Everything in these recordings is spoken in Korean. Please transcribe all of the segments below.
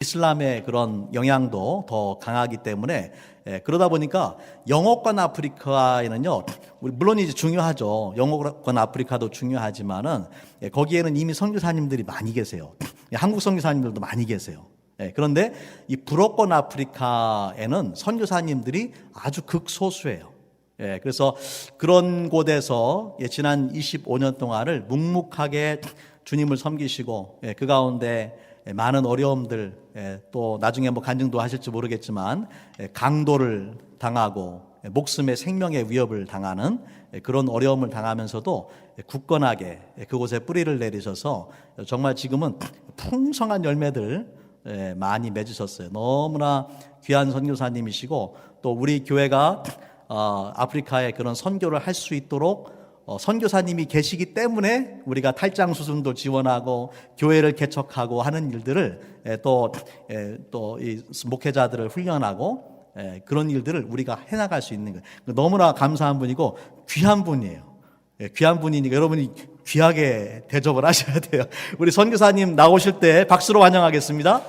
이슬람의 그런 영향도 더 강하기 때문에 그러다 보니까 영어권 아프리카에는요, 물론 이제 중요하죠. 영어권 아프리카도 중요하지만은 거기에는 이미 선교사님들이 많이 계세요. 한국 선교사님들도 많이 계세요. 그런데 이 불어권 아프리카에는 선교사님들이 아주 극소수예요. 그래서 그런 곳에서 지난 25년 동안을 묵묵하게 주님을 섬기시고 그 가운데 많은 어려움들, 또 나중에 뭐 간증도 하실지 모르겠지만 강도를 당하고 목숨의 생명의 위협을 당하는 그런 어려움을 당하면서도 굳건하게 그곳에 뿌리를 내리셔서 정말 지금은 풍성한 열매들 많이 맺으셨어요. 너무나 귀한 선교사님이시고, 또 우리 교회가 아프리카에 그런 선교를 할 수 있도록 선교사님이 계시기 때문에 우리가 탈장 수순도 지원하고 교회를 개척하고 하는 일들을 또 이 목회자들을 훈련하고 그런 일들을 우리가 해나갈 수 있는 거예요. 너무나 감사한 분이고 귀한 분이에요. 귀한 분이니까 여러분이 귀하게 대접을 하셔야 돼요. 우리 선교사님 나오실 때 박수로 환영하겠습니다.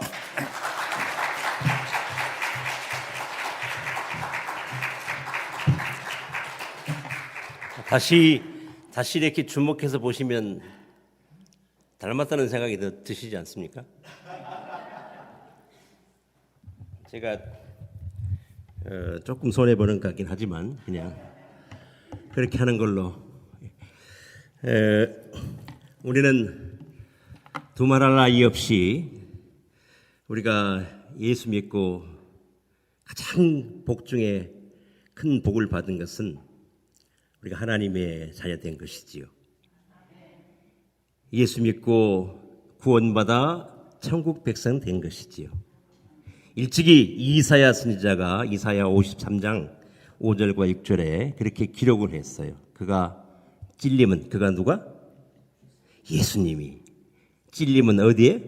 다시 이렇게 주목해서 보시면 닮았다는 생각이 드시지 않습니까? 제가 조금 손해보는 것 같긴 하지만 그냥 그렇게 하는 걸로. 우리는 두말할 나위 없이 우리가 예수 믿고 가장 복 중에 큰 복을 받은 것은 우리가 하나님의 자녀된 것이지요. 예수 믿고 구원받아 천국 백성 된 것이지요. 일찍이 이사야 선지자가 이사야 53장 5절과 6절에 그렇게 기록을 했어요. 그가 찔림은, 그가 누가? 예수님이 찔림은 어디에?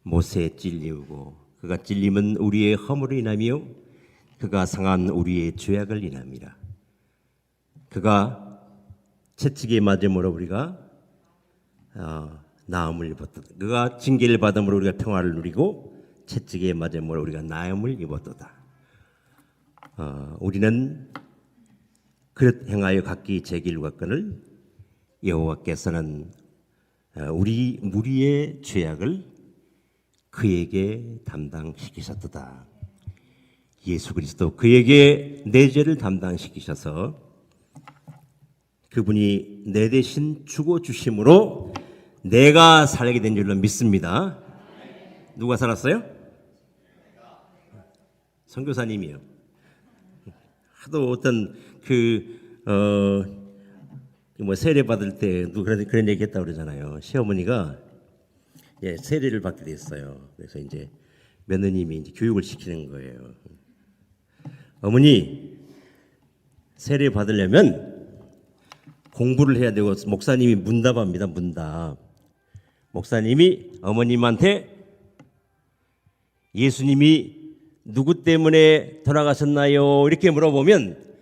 못에 찔리고, 그가 찔림은 우리의 허물을 인하며 그가 상한 우리의 죄악을 인함이라. 그가 채찍에 맞음으로 우리가 나음을 입었다. 그가 징계를 받음으로 우리가 평화를 누리고 채찍에 맞음으로 우리가 나음을 입었도다. 우리는 그릇 행하여 각기 제 길을 갔거늘 여호와께서는 우리 무리의 죄악을 그에게 담당시키셨도다. 예수 그리스도 그에게 내 죄를 담당시키셔서 그분이 내 대신 죽어주심으로 내가 살게 된 줄로 믿습니다. 누가 살았어요? 선교사님이요. 하도 어떤 세례 받을 때 그런 얘기 했다고 그러잖아요. 시어머니가 세례를 받게 됐어요. 그래서 이제 며느님이 이제 교육을 시키는 거예요. 어머니, 세례 받으려면 공부를 해야 되고, 목사님이 문답합니다. 문답. 목사님이 어머님한테 예수님이 누구 때문에 돌아가셨나요? 이렇게 물어보면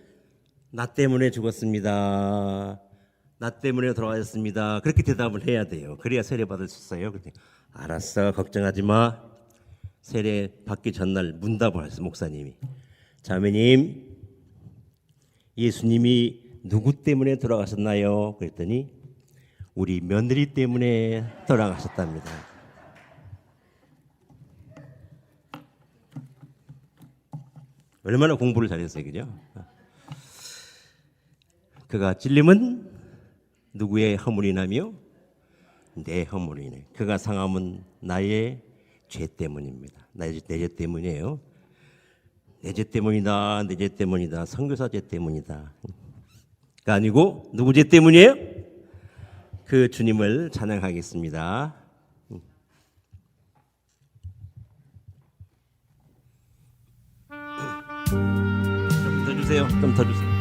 나 때문에 죽었습니다. 나 때문에 돌아가셨습니다. 그렇게 대답을 해야 돼요. 그래야 세례 받을 수 있어요. 그랬더니 알았어, 걱정하지 마. 세례 받기 전날 문답을 하셨어요. 목사님이. 자매님, 예수님이 누구 때문에 돌아가셨나요? 그랬더니 우리 며느리 때문에 돌아가셨답니다. 얼마나 공부를 잘했어요, 그죠? 그가 찔림은 누구의 허물이나며 내 허물이네. 그가 상함은 나의 죄 때문입니다. 내 죄 때문이에요. 내 죄 때문이다. 내 죄 때문이다. 선교사 죄 때문이다. 가 아니고 누구 죄 때문이에요? 그 주님을 찬양하겠습니다. 좀 더 주세요. 좀 더 주세요.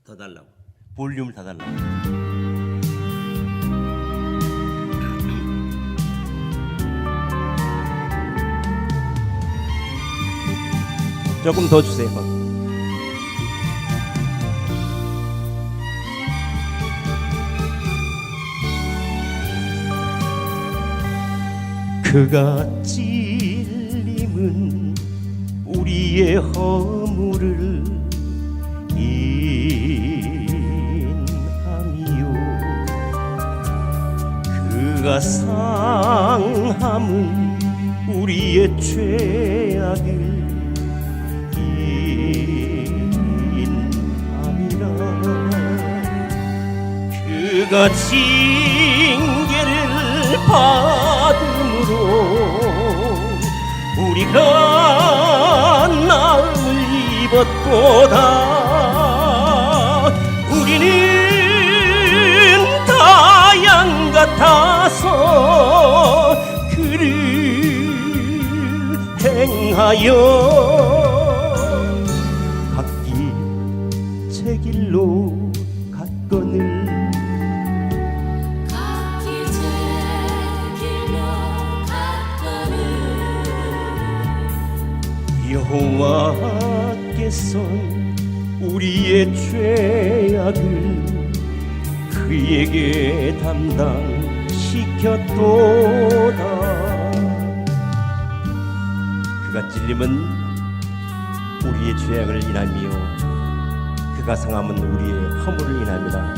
더 달라고. 볼륨을 더 달라고. 조금 더 주세요. 그가 찔림은 우리의 허물을 인함이요 그가 상함은 우리의 죄악을 인함이라 그가 징계를 받음으로 우리가 나음을 입었도다 우리는 다 양 같아서 그를 행하여 각기 제 길로 갔거늘 여호와께서 우리의 죄악을 그에게 담당시켰도다 그가 찔림은 우리의 죄악을 인하며 그가 상함은 우리의 허물을 인함이라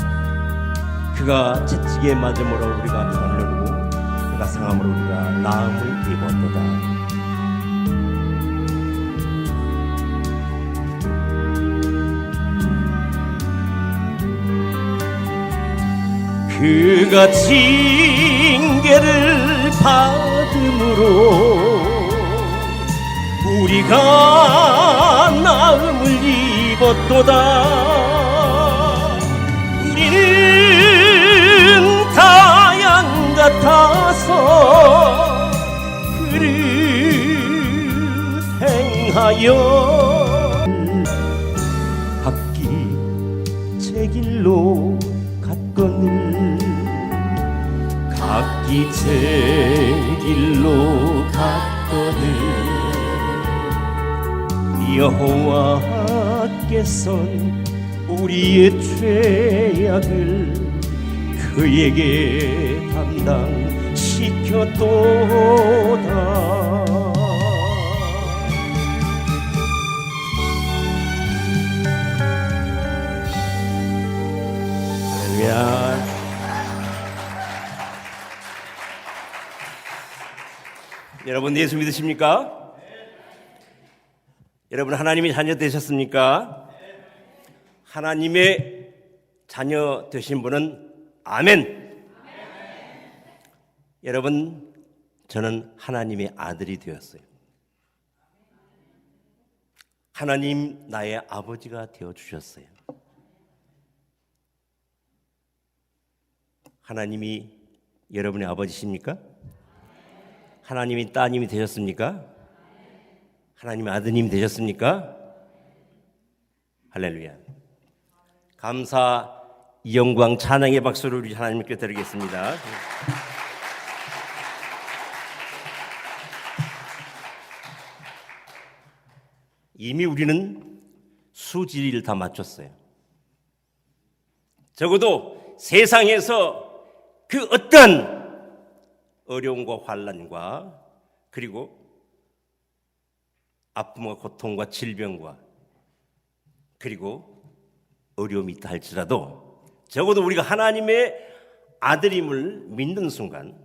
그가 채찍에 맞음으로 우리가 병을 누르고 그가 상함으로 우리가 나음을 입었도다 그가 징계를 받음으로 우리가 나음을 입었도다 우리는 다 양 같아서 그를 행하여 각기 제 길로 갔거늘 각기 제 길로 갔거늘 여호와께서는 우리의 죄악을 그에게 담당시켰도다 할렐루야 여러분 예수 믿으십니까? 여러분 하나님의 자녀 되셨습니까? 하나님의 자녀 되신 분은 아멘. 여러분 저는 하나님의 아들이 되었어요. 하나님 나의 아버지가 되어주셨어요. 하나님이 여러분의 아버지십니까? 하나님이 따님이 되셨습니까? 하나님의 아드님이 되셨습니까? 할렐루야. 감사, 영광, 찬양의 박수를 우리 하나님께 드리겠습니다. 이미 우리는 수지리를 다 마쳤어요. 적어도 세상에서 그 어떤 어려움과 환난과 그리고 아픔과 고통과 질병과 그리고 어려움이 있다 할지라도 적어도 우리가 하나님의 아들임을 믿는 순간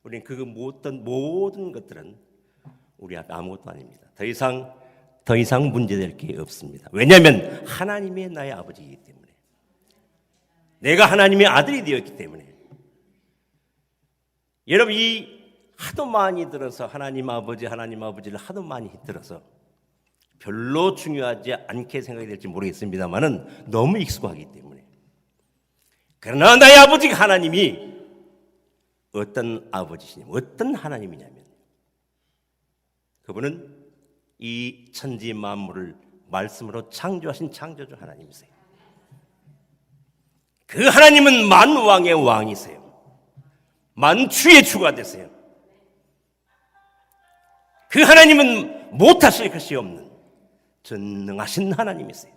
우리는 그 모든 것들은 우리 앞에 아무것도 아닙니다. 더 이상 문제될 게 없습니다. 왜냐하면 하나님의 나의 아버지이기 때문에 내가 하나님의 아들이 되었기 때문에 여러분 이 하도 많이 들어서 하나님 아버지를 하도 많이 들어서 별로 중요하지 않게 생각이 될지 모르겠습니다만은 너무 익숙하기 때문에 그러나 나의 아버지가 하나님이 어떤 아버지시냐면 어떤 하나님이냐면 그분은 이 천지 만물을 말씀으로 창조하신 창조주 하나님이세요. 그 하나님은 만왕의 왕이세요. 만주의 주가 되세요. 그 하나님은 못하실 것이 없는 전능하신 하나님이세요.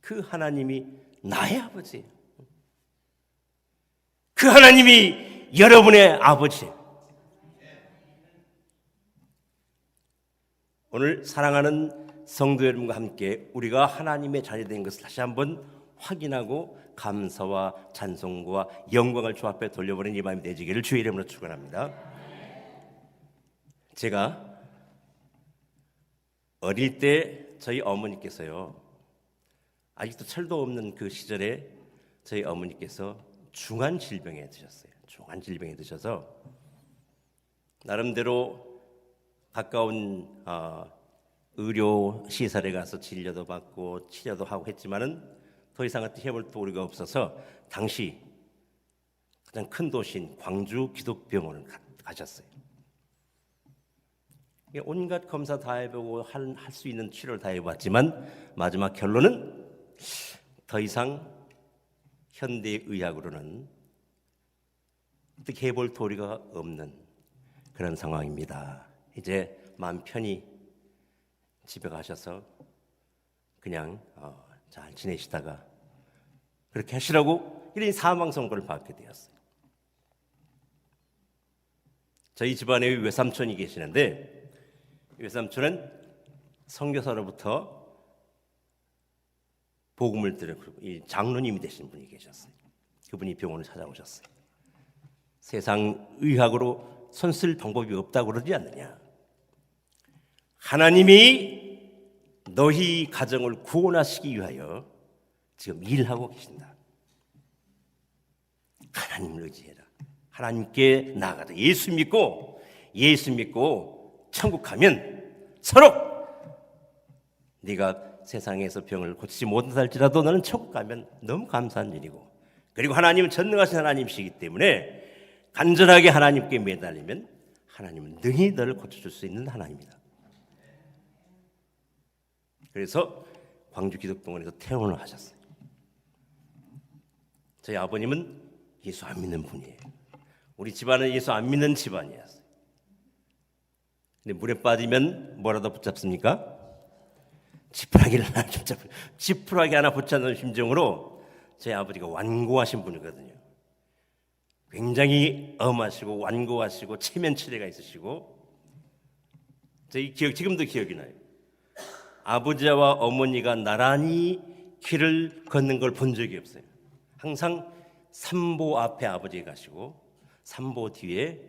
그 하나님이 나의 아버지예요. 그 하나님이 여러분의 아버지예요. 오늘 사랑하는 성도 여러분과 함께 우리가 하나님의 자녀된 것을 다시 한번 확인하고 감사와 찬송과 영광을 주 앞에 돌려보는 이 마음이 되시기를 주의 이름으로 축원합니다. 제가 어릴 때 저희 어머니께서요, 아직도 철도 없는 그 시절에 저희 어머니께서 중한 질병에 드셨어요. 중한 질병에 드셔서 나름대로 가까운 의료 시설에 가서 진료도 받고 치료도 하고 했지만은 더 이상 해볼 도리가 없어서 당시 가장 큰 도시인 광주 기독병원을 가셨어요. 온갖 검사 다 해보고 할 수 있는 치료를 다 해봤지만 마지막 결론은 더 이상 현대의학으로는 어떻게 해볼 도리가 없는 그런 상황입니다. 이제 마음 편히 집에 가셔서 그냥 잘 지내시다가 그렇게 하시라고 이런 사망 선고를 받게 되었어요. 저희 집안에 외삼촌이 계시는데 외삼촌은 선교사로부터 복음을 들었고 이 장로님이 되신 분이 계셨어요. 그분이 병원을 찾아오셨어요. 세상 의학으로 손쓸 방법이 없다고 그러지 않느냐. 하나님이 너희 가정을 구원하시기 위하여 지금 일하고 계신다. 하나님을 의지해라. 하나님께 나아가다 예수 믿고 천국 가면 서로 네가 세상에서 병을 고치지 못할지라도 너는 천국 가면 너무 감사한 일이고, 그리고 하나님은 전능하신 하나님이시기 때문에 간절하게 하나님께 매달리면 하나님은 능히 너를 고쳐줄 수 있는 하나님이다. 그래서 광주 기독병원에서 퇴원을 하셨어요. 저희 아버님은 예수 안 믿는 분이에요. 우리 집안은 예수 안 믿는 집안이었어요. 근데 물에 빠지면 뭐라도 붙잡습니까? 지푸라기를 하나 붙잡고, 지푸라기 하나 붙잡는 심정으로 저희 아버지가 완고하신 분이거든요. 굉장히 엄하시고 완고하시고 체면치레가 있으시고, 저희 지금도 기억이 나요. 아버지와 어머니가 나란히 길을 걷는 걸 본 적이 없어요. 항상 삼보 앞에 아버지가 가시고 삼보 뒤에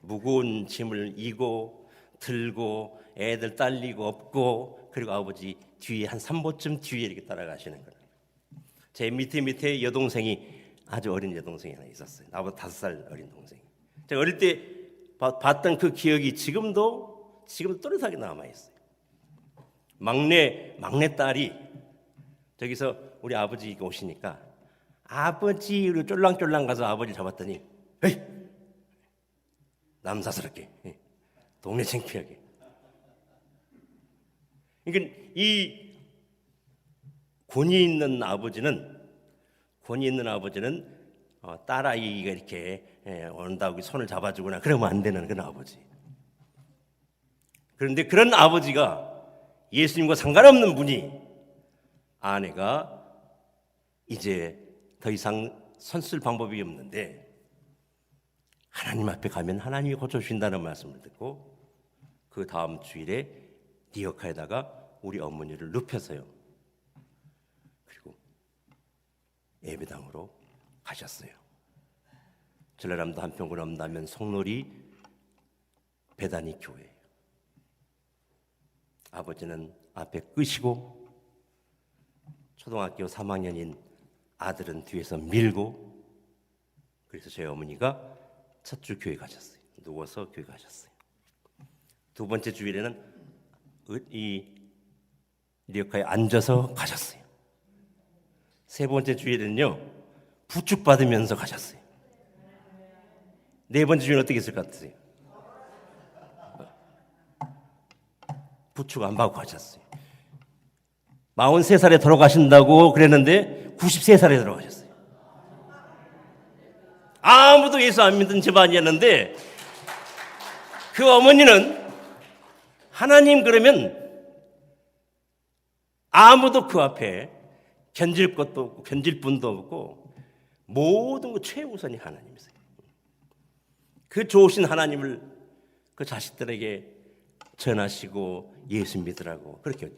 무거운 짐을 이고 들고 애들 딸리고 업고, 그리고 아버지 뒤에 한 3보쯤 뒤에 이렇게 따라가시는 거예요. 제 밑에 여동생이, 아주 어린 여동생이 하나 있었어요. 나보다 5살 어린 동생이. 제가 어릴 때 봤던 그 기억이 지금도 또렷하게 남아있어요. 막내 딸이 저기서 우리 아버지 오시니까 아버지로 쫄랑쫄랑 가서 아버지 잡았더니, 에이! 남사스럽게, 동네 창피하게. 그러니까 이 권위 있는 아버지는 딸아이가 이렇게 온다고 손을 잡아주거나 그러면 안 되는 그런 아버지. 그런데 그런 아버지가 예수님과 상관없는 분이, 아내가 이제 더 이상 손쓸 방법이 없는데 하나님 앞에 가면 하나님이 고쳐주신다는 말씀을 듣고 그 다음 주일에 리어카에다가 우리 어머니를 눕혀서요, 그리고 예배당으로 가셨어요. 전라남도 한평군 엄남면 송놀이 배단위 교회예요. 아버지는 앞에 끄시고 초등학교 3학년인 아들은 뒤에서 밀고, 그래서 저희 어머니가 첫 주 교회 가셨어요. 누워서 교회 가셨어요. 두 번째 주일에는 이 리어카에 앉아서 가셨어요. 세 번째 주일에는요, 부축 받으면서 가셨어요. 네 번째 주일은 어떻게 했을 것 같으세요? 부축 안 받고 가셨어요. 43살에 돌아가신다고 그랬는데 93살에 돌아가셨어요. 아무도 예수 안 믿는 집안이었는데 그 어머니는 하나님 그러면 아무도 그 앞에 견질 것도 없고 견질 분도 없고 모든 것 최우선이 하나님이세요. 그 좋으신 하나님을 그 자식들에게 전하시고 예수 믿으라고. 그렇게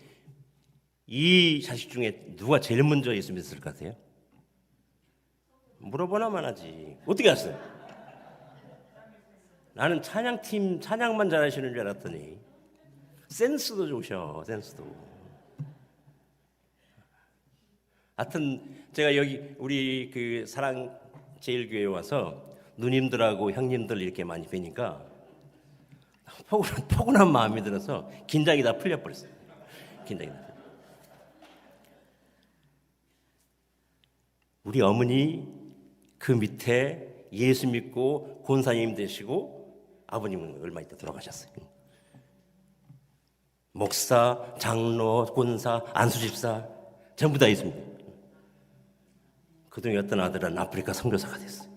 이 자식 중에 누가 제일 먼저 예수 믿었을 것 같아요? 물어보나만 하지. 어떻게 알았어요? 나는 찬양팀 찬양만 잘하시는 줄 알았더니 센스도 좋으셔. 센스도. 하여튼 제가 여기 우리 그 사랑 제일교회에 와서 누님들하고 형님들 이렇게 많이 뵈니까 포근한 마음이 들어서 긴장이 다 풀려버렸어요. 긴장이 다. 우리 어머니 그 밑에 예수 믿고 권사님 되시고 아버님은 얼마 있다 돌아가셨어요. 목사, 장로, 권사, 안수집사 전부 다 있습니다. 그중에 어떤 아들은 아프리카 선교사가 됐어요.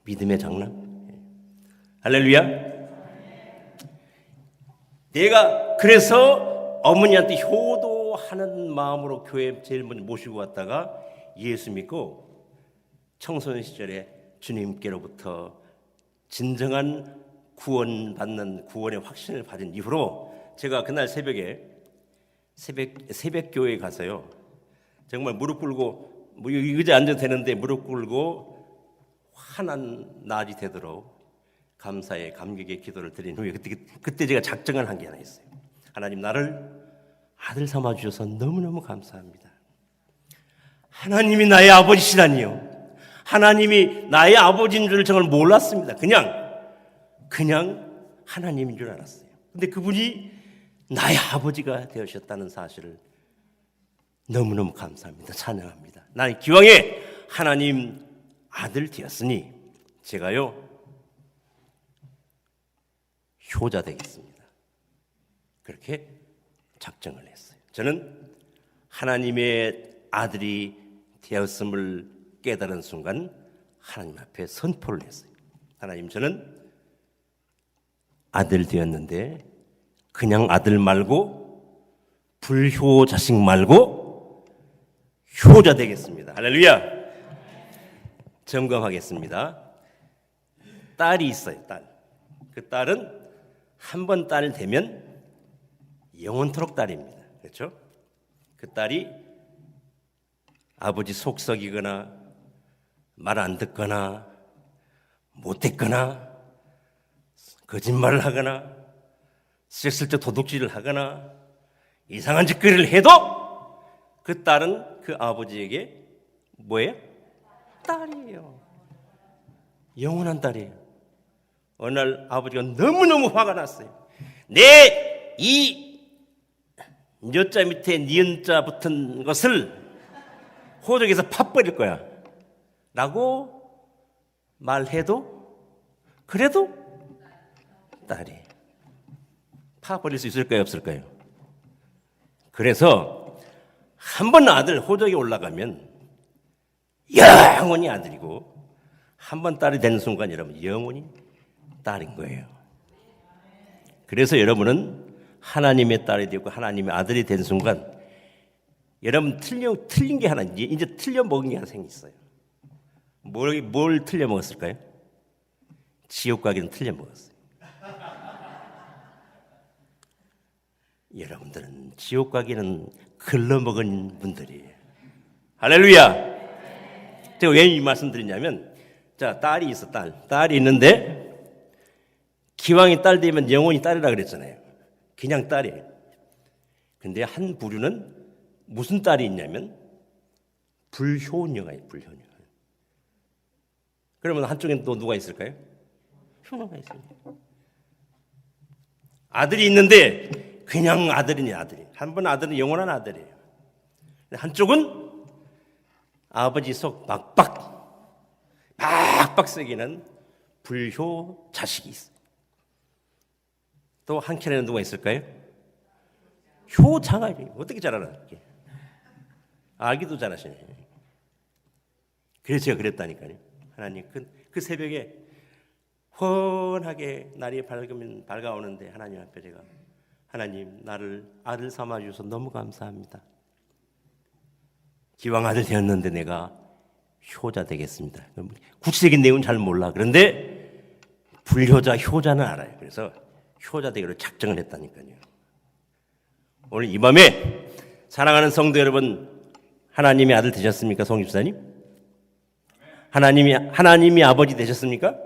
믿음의 장남. 할렐루야. 내가 그래서 어머니한테 효도하는 마음으로 교회 제일 먼저 모시고 왔다가 예수 믿고 청소년 시절에 주님께로부터 진정한 구원받는 구원의 확신을 받은 이후로 제가 그날 새벽 교회에 가서요. 정말 무릎 꿇고 뭐 의자에 앉아도 되는데 무릎 꿇고 환한 날이 되도록 감사의 감격의 기도를 드린 후에 그때 제가 작정을 한 게 하나 있어요. 하나님 나를 아들 삼아 주셔서 너무너무 감사합니다. 하나님이 나의 아버지시라니요. 하나님이 나의 아버지인 줄 정말 몰랐습니다. 그냥 하나님인 줄 알았어요. 근데 그분이 나의 아버지가 되셨다는 사실을 너무너무 감사합니다. 찬양합니다. 나는 기왕에 하나님 아들 되었으니 제가요 효자 되겠습니다. 그렇게 작정을 했어요. 저는 하나님의 아들이 되었음을 깨달은 순간 하나님 앞에 선포를 했어요. 하나님, 저는 아들 되었는데 그냥 아들 말고 불효 자식 말고 효자 되겠습니다. 할렐루야. 점검하겠습니다. 딸이 있어요. 딸. 그 딸은 한 번 딸 되면 영원토록 딸입니다. 그렇죠? 그 딸이 아버지 속썩이거나 말 안 듣거나 못됐거나 거짓말을 하거나 슬쩍 도둑질을 하거나 이상한 짓거리를 해도 그 딸은 그 아버지에게 뭐예요? 딸이에요. 영원한 딸이에요. 어느 날 아버지가 너무너무 화가 났어요. 내 이 여자 밑에 니은자 붙은 것을 호적에서 팥버릴 거야 라고 말해도 그래도 딸이 팥버릴 수 있을까요? 없을까요? 그래서 한 번 아들 호적에 올라가면 영원히 아들이고 한 번 딸이 되는 순간 여러분 영원히 딸인 거예요. 그래서 여러분은 하나님의 딸이 되고 하나님의 아들이 된 순간 여러분 틀린 게 하나 이제 틀려 먹은 게 하나 생겼어요. 뭘 틀려 먹었을까요? 지옥 가기는 틀려 먹었어요. 여러분들은 지옥 가기는 글러 먹은 분들이에요. 할렐루야. 제가 왜 이 말씀 드리냐면 자, 딸이 있어. 딸이 있는데 기왕이 딸 되면 영원히 딸이라 그랬잖아요. 그냥 딸이에요. 근데 한 부류는 무슨 딸이 있냐면 불효녀가 있어요. 불효녀. 그러면 한쪽엔 또 누가 있을까요? 효녀가 있습니다. 아들이 있는데 그냥 아들이냐 아들이. 한 번 아들은 영원한 아들이에요. 한쪽은 아버지 속 박박 썩이는 불효 자식이 있어요. 또 한켠에는 누가 있을까요? 효자가 있어요. 어떻게 잘 알아? 알기도 잘하시네. 그래서 제가 그랬다니까요. 하나님 그 새벽에 훤하게 날이 밝아오는데 하나님 앞에 제가 하나님 나를 아들 삼아 주셔서 너무 감사합니다. 기왕 아들 되었는데 내가 효자 되겠습니다. 구체적인 내용은 잘 몰라. 그런데 불효자, 효자는 알아요. 그래서 효자 되기로 작정을 했다니까요. 오늘 이 밤에 사랑하는 성도 여러분, 하나님의 아들 되셨습니까? 송 집사님? 하나님이 아버지 되셨습니까?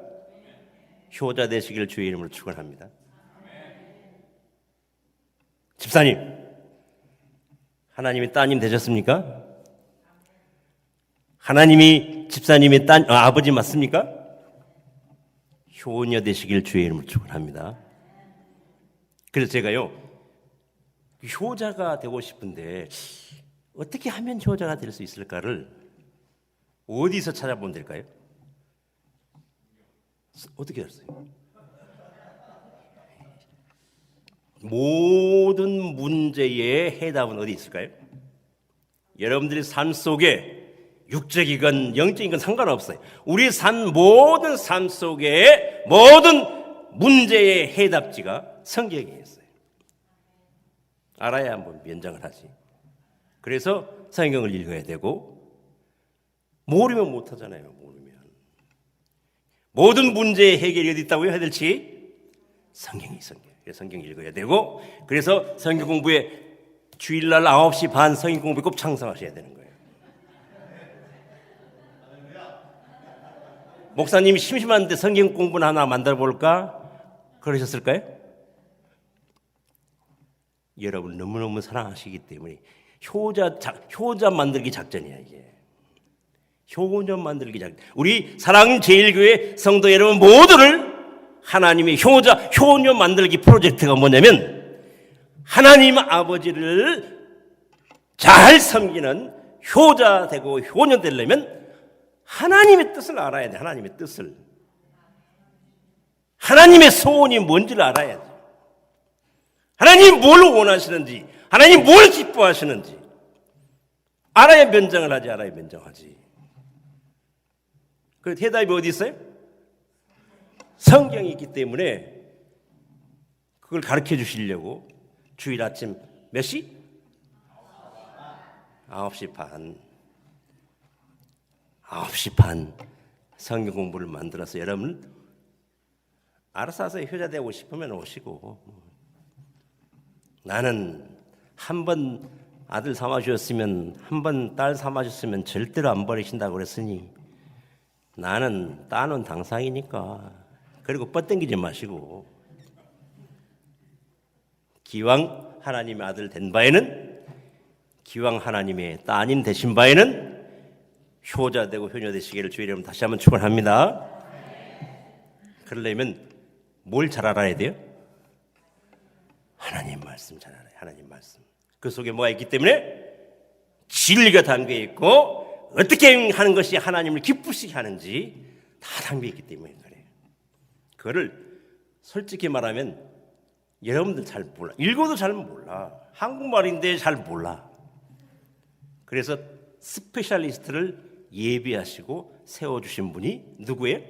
효자 되시기를 주의 이름으로 축원합니다. 집사님, 하나님의 따님 되셨습니까? 하나님이 집사님의 아버지 맞습니까? 효녀 되시길 주의 이름으로 축원합니다. 그래서 제가요, 효자가 되고 싶은데 어떻게 하면 효자가 될 수 있을까를 어디서 찾아보면 될까요? 어떻게 됐어요? 모든 문제의 해답은 어디 있을까요? 여러분들의 삶 속에 육적이건 영적이건 상관없어요. 우리 모든 삶 속에 모든 문제의 해답지가 성경에 있어요. 알아야 한번 면장을 하지. 그래서 성경을 읽어야 되고, 모르면 못하잖아요. 모르면 모든 문제의 해결이 어디 있다고요? 해야 될지 성경이 성경. 성경 읽어야 되고, 그래서 성경 공부에 주일날 9시 반 성경 공부에 꼭 창성하셔야 되는 거예요. 목사님이 심심한데 성경 공부는 하나 만들어 볼까? 그러셨을까요? 여러분 너무너무 사랑하시기 때문에 효자 만들기 작전이야, 이게. 효녀 만들기 작전. 우리 사랑하는 제일교회 성도 여러분 모두를 하나님의 효녀 만들기 프로젝트가 뭐냐면, 하나님 아버지를 잘 섬기는 효자 되고 효녀 되려면 하나님의 뜻을 알아야 돼. 하나님의 뜻을. 하나님의 소원이 뭔지를 알아야 돼. 하나님 뭘 원하시는지, 하나님 뭘 기뻐하시는지 알아야 면장을 하지. 알아야 면장하지. 그 대답이 어디 있어요? 성경이 있기 때문에 그걸 가르쳐 주시려고 주일 아침 몇 시? 9시 반. 9시 반 성경 공부를 만들어서 여러분 알아서 하세요. 효자 되고 싶으면 오시고. 나는 한 번 아들 삼아주셨으면, 한 번 딸 삼아주셨으면 절대로 안 버리신다고 그랬으니 나는 따는 당상이니까. 그리고 뻗당기지 마시고, 기왕 하나님의 아들 된 바에는, 기왕 하나님의 따님 되신 바에는 효자 되고 효녀 되시기를 주의 이름으로 다시 한번 축원합니다. 그러려면 뭘 잘 알아야 돼요? 하나님 말씀 잘 알아요. 하나님 말씀. 그 속에 뭐가 있기 때문에 진리가 담겨 있고, 어떻게 하는 것이 하나님을 기쁘시게 하는지 다 담겨 있기 때문에 그래요. 그거를 솔직히 말하면 여러분들 잘 몰라. 읽어도 잘 몰라. 한국말인데 잘 몰라. 그래서 스페셜리스트를 예비하시고 세워주신 분이 누구예요?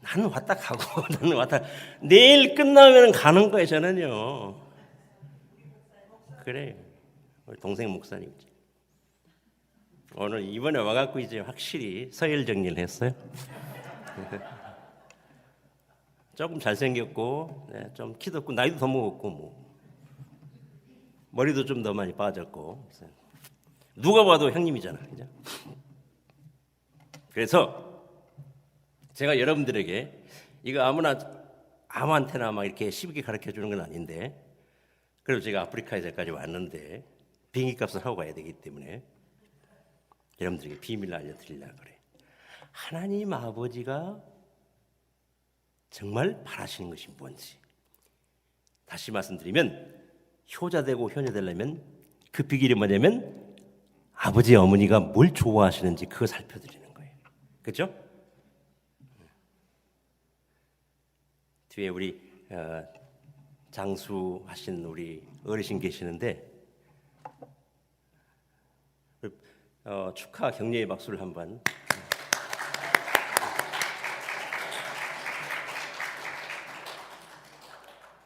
나는 왔다 가고 나는 왔다. 내일 끝나면 가는 거예요. 저는요. 그래요. 우리 동생 목사님이지. 오늘 이번에 와갖고 이제 확실히 서열 정리를 했어요. 조금 잘생겼고, 네, 좀 키도 크고, 나이도 더 먹었고, 뭐 머리도 좀 더 많이 빠졌고, 누가 봐도 형님이잖아, 그죠? 그래서 제가 여러분들에게 이거 아무한테나 막 이렇게 쉽게 가르쳐 주는 건 아닌데, 그래도 제가 아프리카에서까지 왔는데 비행기 값을 하고 가야 되기 때문에 여러분들에게 비밀을 알려드리려고 그래. 하나님 아버지가 정말 바라시는 것이 뭔지 다시 말씀드리면, 효자 되고 효녀 되려면 그 비결이 뭐냐면 아버지 어머니가 뭘 좋아하시는지 그거 살펴드리는 거예요. 그렇죠? 뒤에 우리 장수하신 우리 어르신 계시는데 축하 격려의 박수를 한번.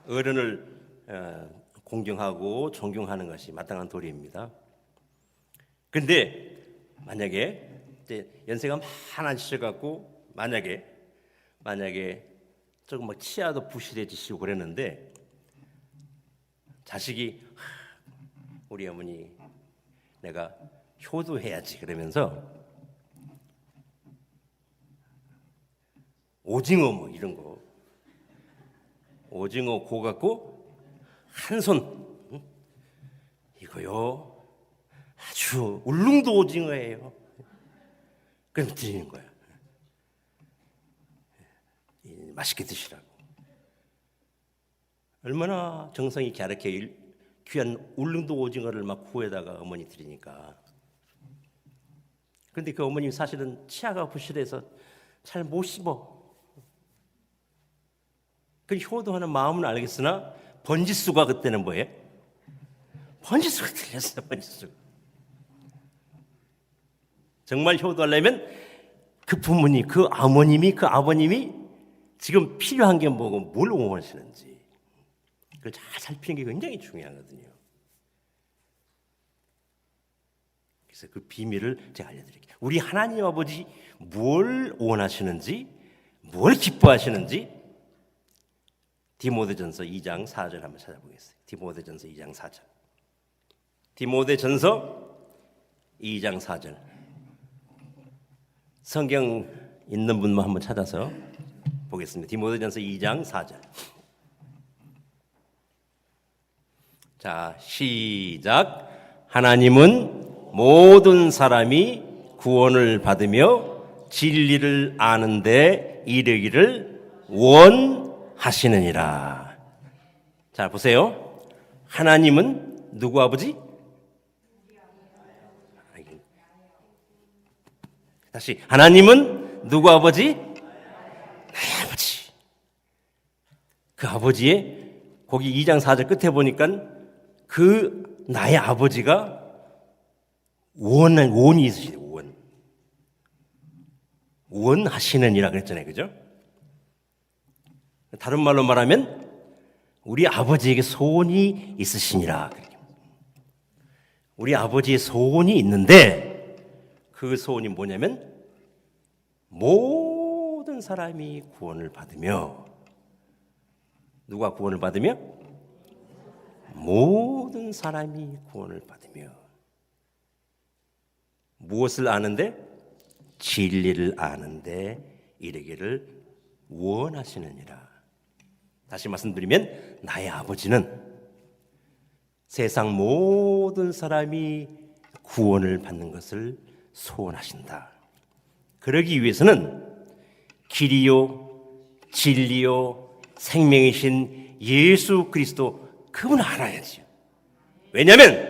어른을 공경하고 존경하는 것이 마땅한 도리입니다. 근데 만약에 이제 연세가 많아지셔갖고 만약에 조금 막 치아도 부실해지시고 그랬는데 자식이 우리 어머니 내가 효도해야지 그러면서 오징어 뭐 이런 거 오징어 고 갖고 한 손 이거요 아주 울릉도 오징어예요. 그럼 드리는 거야. 맛있게 드시라고. 얼마나 정성이 갸륵해 귀한 울릉도 오징어를 막 구해다가 어머니 드리니까. 그런데 그 어머님 사실은 치아가 부실해서 잘 못 씹어. 그 효도하는 마음은 알겠으나 번지수가 그때는 뭐예요? 번지수가 틀렸어요. 번지수. 정말 효도하려면 그 부모님, 그 어머님이, 그 아버님이 지금 필요한 게 뭐고 뭘 원하시는지 그걸 잘 살피는 게 굉장히 중요하거든요. 그래서 그 비밀을 제가 알려드릴게요. 우리 하나님 아버지 뭘 원하시는지, 뭘 기뻐하시는지 디모데전서 2장 4절 한번 찾아보겠어요. 디모데전서 2장 4절. 디모데전서 2장 4절. 성경 있는 분만 한번 찾아서 보겠습니다. 디모데전서 2장 4절. 자, 시작. 하나님은 모든 사람이 구원을 받으며 진리를 아는데 이르기를 원하시느니라. 자, 보세요. 하나님은 누구 아버지? 다시 하나님은 누구 아버지? 나의 아버지. 그 아버지의 거기 2장 4절 끝에 보니까 그 나의 아버지가 원이 있으시대요. 원하시느니라 그랬잖아요. 그죠? 다른 말로 말하면 우리 아버지에게 소원이 있으시니라. 우리 아버지의 소원이 있는데 그 소원이 뭐냐면 모든 사람이 구원을 받으며 누가 구원을 받으며? 모든 사람이 구원을 받으며 무엇을 아는데? 진리를 아는데 이르기를 원하시느니라. 다시 말씀드리면 나의 아버지는 세상 모든 사람이 구원을 받는 것을 소원하신다. 그러기 위해서는 길이요 진리요 생명이신 예수 그리스도 그분을 알아야지요. 왜냐하면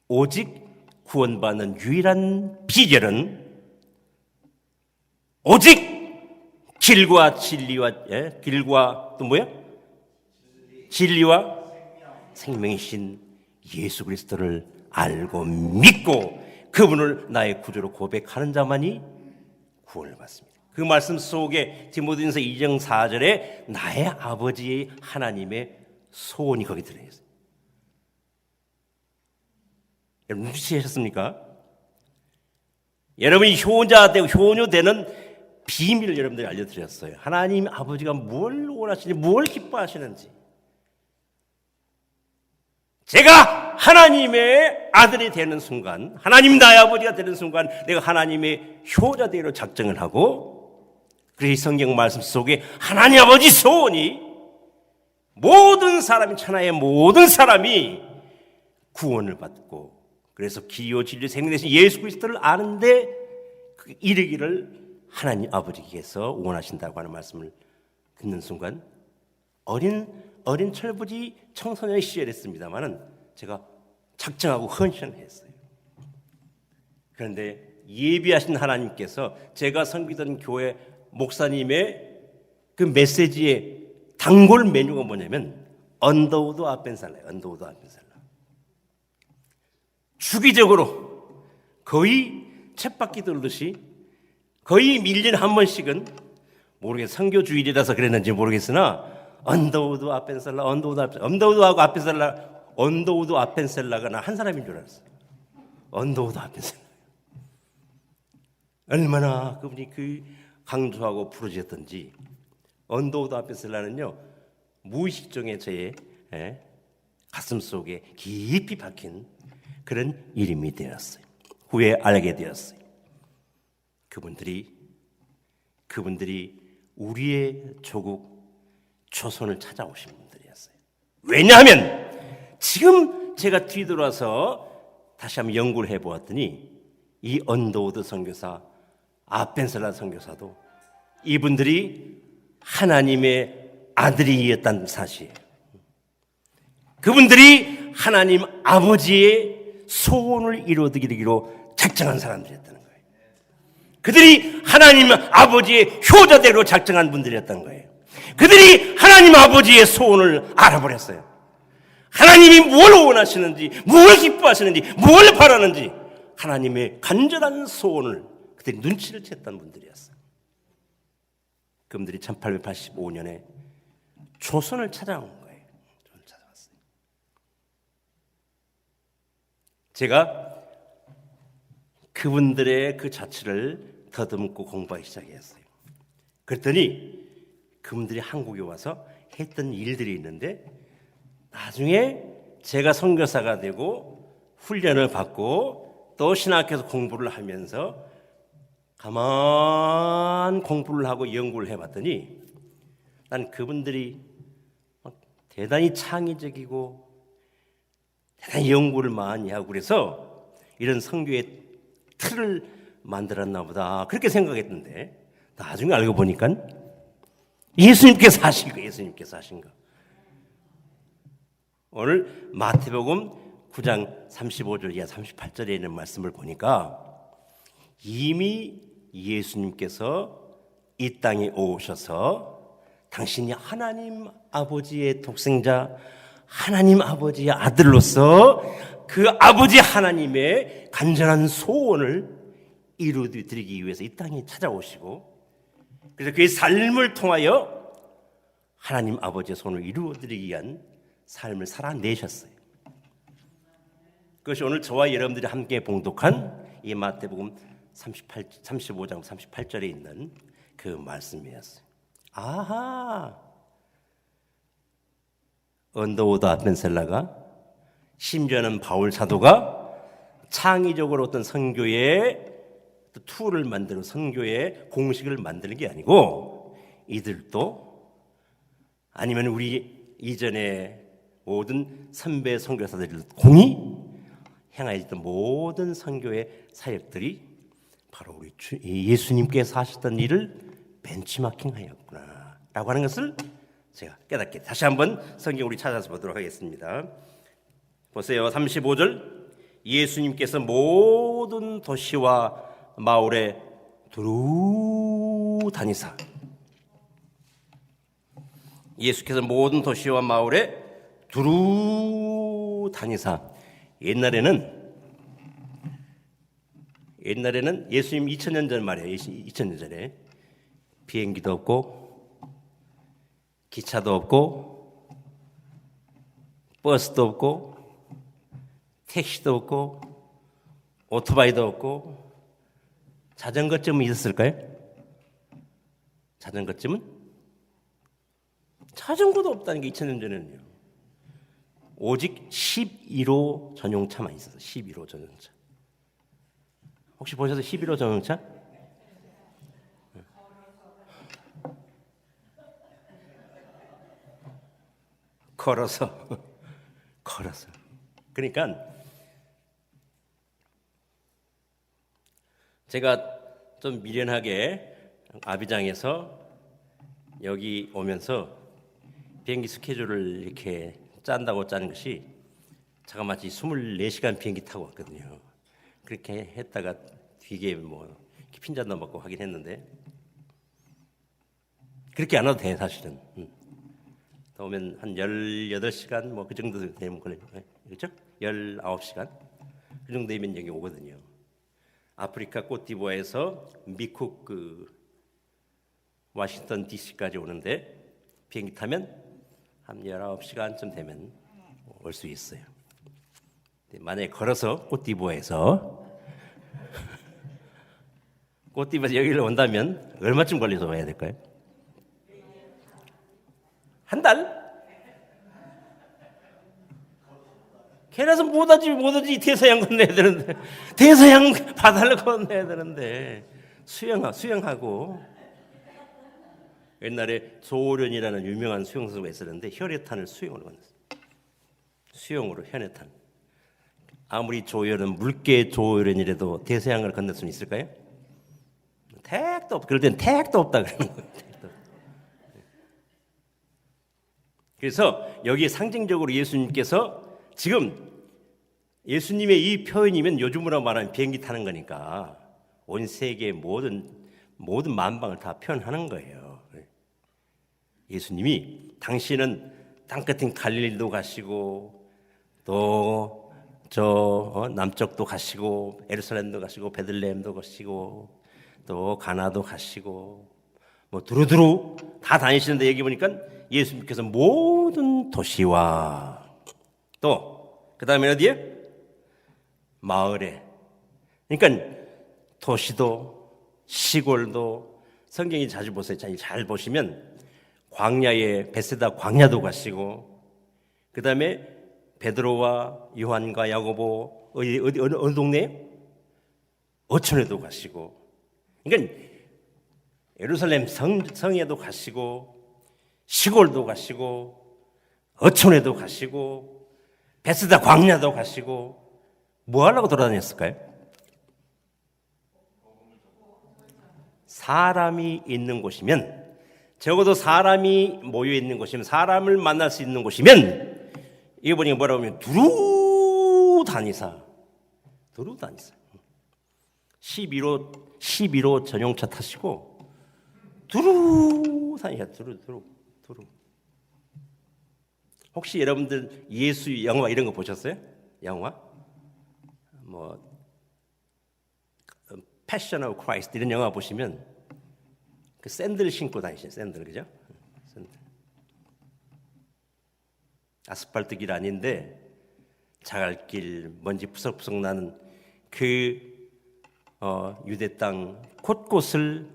오직 구원받는 유일한 비결은 오직 길과 또 뭐야? 진리와 생명이신 예수 그리스도를 알고 믿고 그분을 나의 구주로 고백하는 자만이 구원을 받습니다. 그 말씀 속에 디모데전서 2장 4절에 나의 아버지의 하나님의 소원이 거기 들어있어요. 여러분 눈치채셨습니까? 여러분이 효자 되고 효녀되는 비밀을 여러분들이 알려드렸어요. 하나님 아버지가 뭘 원하시는지 뭘 기뻐하시는지. 제가 하나님의 아들이 되는 순간, 하나님 나의 아버지가 되는 순간 내가 하나님의 효자되기로 작정을 하고 그래서 성경 말씀 속에 하나님 아버지 소원이 모든 사람이 천하의 모든 사람이 구원을 받고 그래서 길이요 진리 생명 되신 예수 그리스도를 아는데 이르기를 하나님 아버지께서 원하신다고 하는 말씀을 듣는 순간 어린 철부지 청소년 시절이었습니다만은 제가 작정하고 헌신했어요. 그런데 예비하신 하나님께서 제가 섬기던 교회 목사님의 그 메시지의 단골 메뉴가 뭐냐면 언더우드 아펜살라예요. 언더우드 아펜살라. 주기적으로 거의 쳇바퀴 돌듯이 거의 1년에 한 번씩은 모르겠어요. 선교 주일이라서 그랬는지 모르겠으나 언더우드 아펜살라 언더우드하고 아펜살라 언더우드 아펜셀라가 나 한 사람인 줄 알았어요. 언더우드 아펜셀라. 얼마나 그분이 그 강조하고 부르짖었던지. 언더우드 아펜셀라는요, 무의식중에 저의 가슴 속에 깊이 박힌 그런 이름이 되었어요. 후에 알게 되었어요. 그분들이 우리의 조국 조선을 찾아오신 분들이었어요. 왜냐하면 지금 제가 뒤돌아서 다시 한번 연구를 해보았더니 이 언더우드 선교사, 아펜셀라 선교사도 이분들이 하나님의 아들이었다는 사실이에요. 그분들이 하나님 아버지의 소원을 이루어드리기로 작정한 사람들이었다는 거예요. 그들이 하나님 아버지의 효자대로 작정한 분들이었다는 거예요. 그들이 하나님 아버지의 소원을 알아버렸어요. 하나님이 뭘 원하시는지, 뭘 기뻐하시는지, 뭘 바라는지 하나님의 간절한 소원을 그들이 눈치를 챘던 분들이었어요. 그분들이 1885년에 조선을 찾아온 거예요. 조선을 찾아왔어요. 제가 그분들의 그 자취를 더듬고 공부하기 시작했어요. 그랬더니 그분들이 한국에 와서 했던 일들이 있는데 나중에 제가 선교사가 되고 훈련을 받고 또 신학교에서 공부를 하면서 가만 공부를 하고 연구를 해봤더니 난 그분들이 대단히 창의적이고 대단히 연구를 많이 하고 그래서 이런 선교의 틀을 만들었나 보다 그렇게 생각했는데 나중에 알고 보니까 예수님께서 하신 거, 예수님께서 하신 거. 오늘 마태복음 9장 35절 이하 38절에 있는 말씀을 보니까 이미 예수님께서 이 땅에 오셔서 당신이 하나님 아버지의 독생자, 하나님 아버지의 아들로서 그 아버지 하나님의 간절한 소원을 이루어드리기 위해서 이 땅에 찾아오시고 그래서 그의 삶을 통하여 하나님 아버지의 소원을 이루어드리기 위한 삶을 살아내셨어요. 그것이 오늘 저와 여러분들이 함께 봉독한 이 마태복음 35장 38절에 있는 그 말씀이었어요. 아하! 언더우드 아펜셀라가 심지어는 바울 사도가 창의적으로 어떤 선교의 툴을 만드는 선교의 공식을 만드는 게 아니고 이들도 아니면 우리 이전에 모든 선배 선교사들이 공이 행하였던 모든 선교의 사역들이 바로 우리 예수님께서 하셨던 일을 벤치마킹하였구나 라고 하는 것을 제가 깨닫게 다시 한번 성경 우리 찾아서 보도록 하겠습니다. 보세요. 35절 예수님께서 모든 도시와 마을에 두루 다니사 예수께서 모든 도시와 마을에 두루 다니사 옛날에는 예수님 2000년 전 말이에요. 2000년 전에 비행기도 없고 기차도 없고 버스도 없고 택시도 없고 오토바이도 없고 자전거쯤은 있었을까요? 자전거쯤은? 자전거도 없다는 게 2000년 전에는요. 오직 11호 전용차만 있었어요. 11호 전용차. 혹시 보셨어요? 11호 전용차? 걸어서. 그러니까 제가 좀 미련하게 아비장에서 여기 오면서 비행기 스케줄을 이렇게 짠다고 짜는 것이 제가 마치 24시간 비행기 타고 왔거든요. 그렇게 했다가 뒤에 뭐 핀잔도 먹고 하긴 했는데 그렇게 안 와도 돼 사실은. 오면 한 18시간 뭐 그 정도 되면 걸려요. 그렇죠? 19시간 그 정도 되면 여기 오거든요. 아프리카 코트디부아에서 미국 그 워싱턴 DC까지 오는데 비행기 타면 한 19시간쯤 되면 올 수 있어요. 만약에 걸어서 꽃디부어에서 여기를 온다면 얼마쯤 걸려서 와야 될까요? 한 달? 걔라서 못 오지. 대서양 건너야 되는데, 대서양 바다를 건너야 되는데, 수영하고. 옛날에 조오련이라는 유명한 수영선수가 있었는데 혈액탄을 수영으로 건넜어요. 수영으로 혈액탄. 아무리 조오련은 물개 조오련이라도 대서양을 건널 수는 있을까요? 택도 없. 그럴 땐 택도 없다 그러는 거예요. 그래서 여기에 상징적으로 예수님께서 지금 예수님의 이 표현이면 요즘으로 말하면 비행기 타는 거니까 온 세계의 모든 만방을 다 표현하는 거예요. 예수님이 당신은 땅끝인 갈릴리도 가시고 또 남쪽도 가시고 예루살렘도 가시고 베들레헴도 가시고 또 가나도 가시고 뭐 두루두루 다 다니시는데 여기 보니까 예수님께서 모든 도시와 또 그 다음에 어디에? 마을에. 그러니까 도시도 시골도 성경이 자주 보세요. 잘 보시면 광야에 베세다 광야도 가시고 그 다음에 베드로와 요한과 야고보 어느 동네에? 어촌에도 가시고 그러니까 예루살렘 성에도 가시고 시골도 가시고 어촌에도 가시고 베스다 광야도 가시고 뭐 하려고 돌아다녔을까요? 사람이 있는 곳이면 적어도 사람이 모여 있는 곳이면 사람을 만날 수 있는 곳이면 이거 보니까 뭐라고 하면 두루 다니사 11호 전용차 타시고 두루 다니사 두루 혹시 여러분들 예수 영화 이런 거 보셨어요? 영화? 뭐 패션 오브 크라이스트 이런 영화 보시면 그 샌들 신고 다니시죠. 샌들 그죠? 샌들. 아스팔트 길 아닌데 자갈길 먼지 푸석푸석 나는 그 유대 땅 곳곳을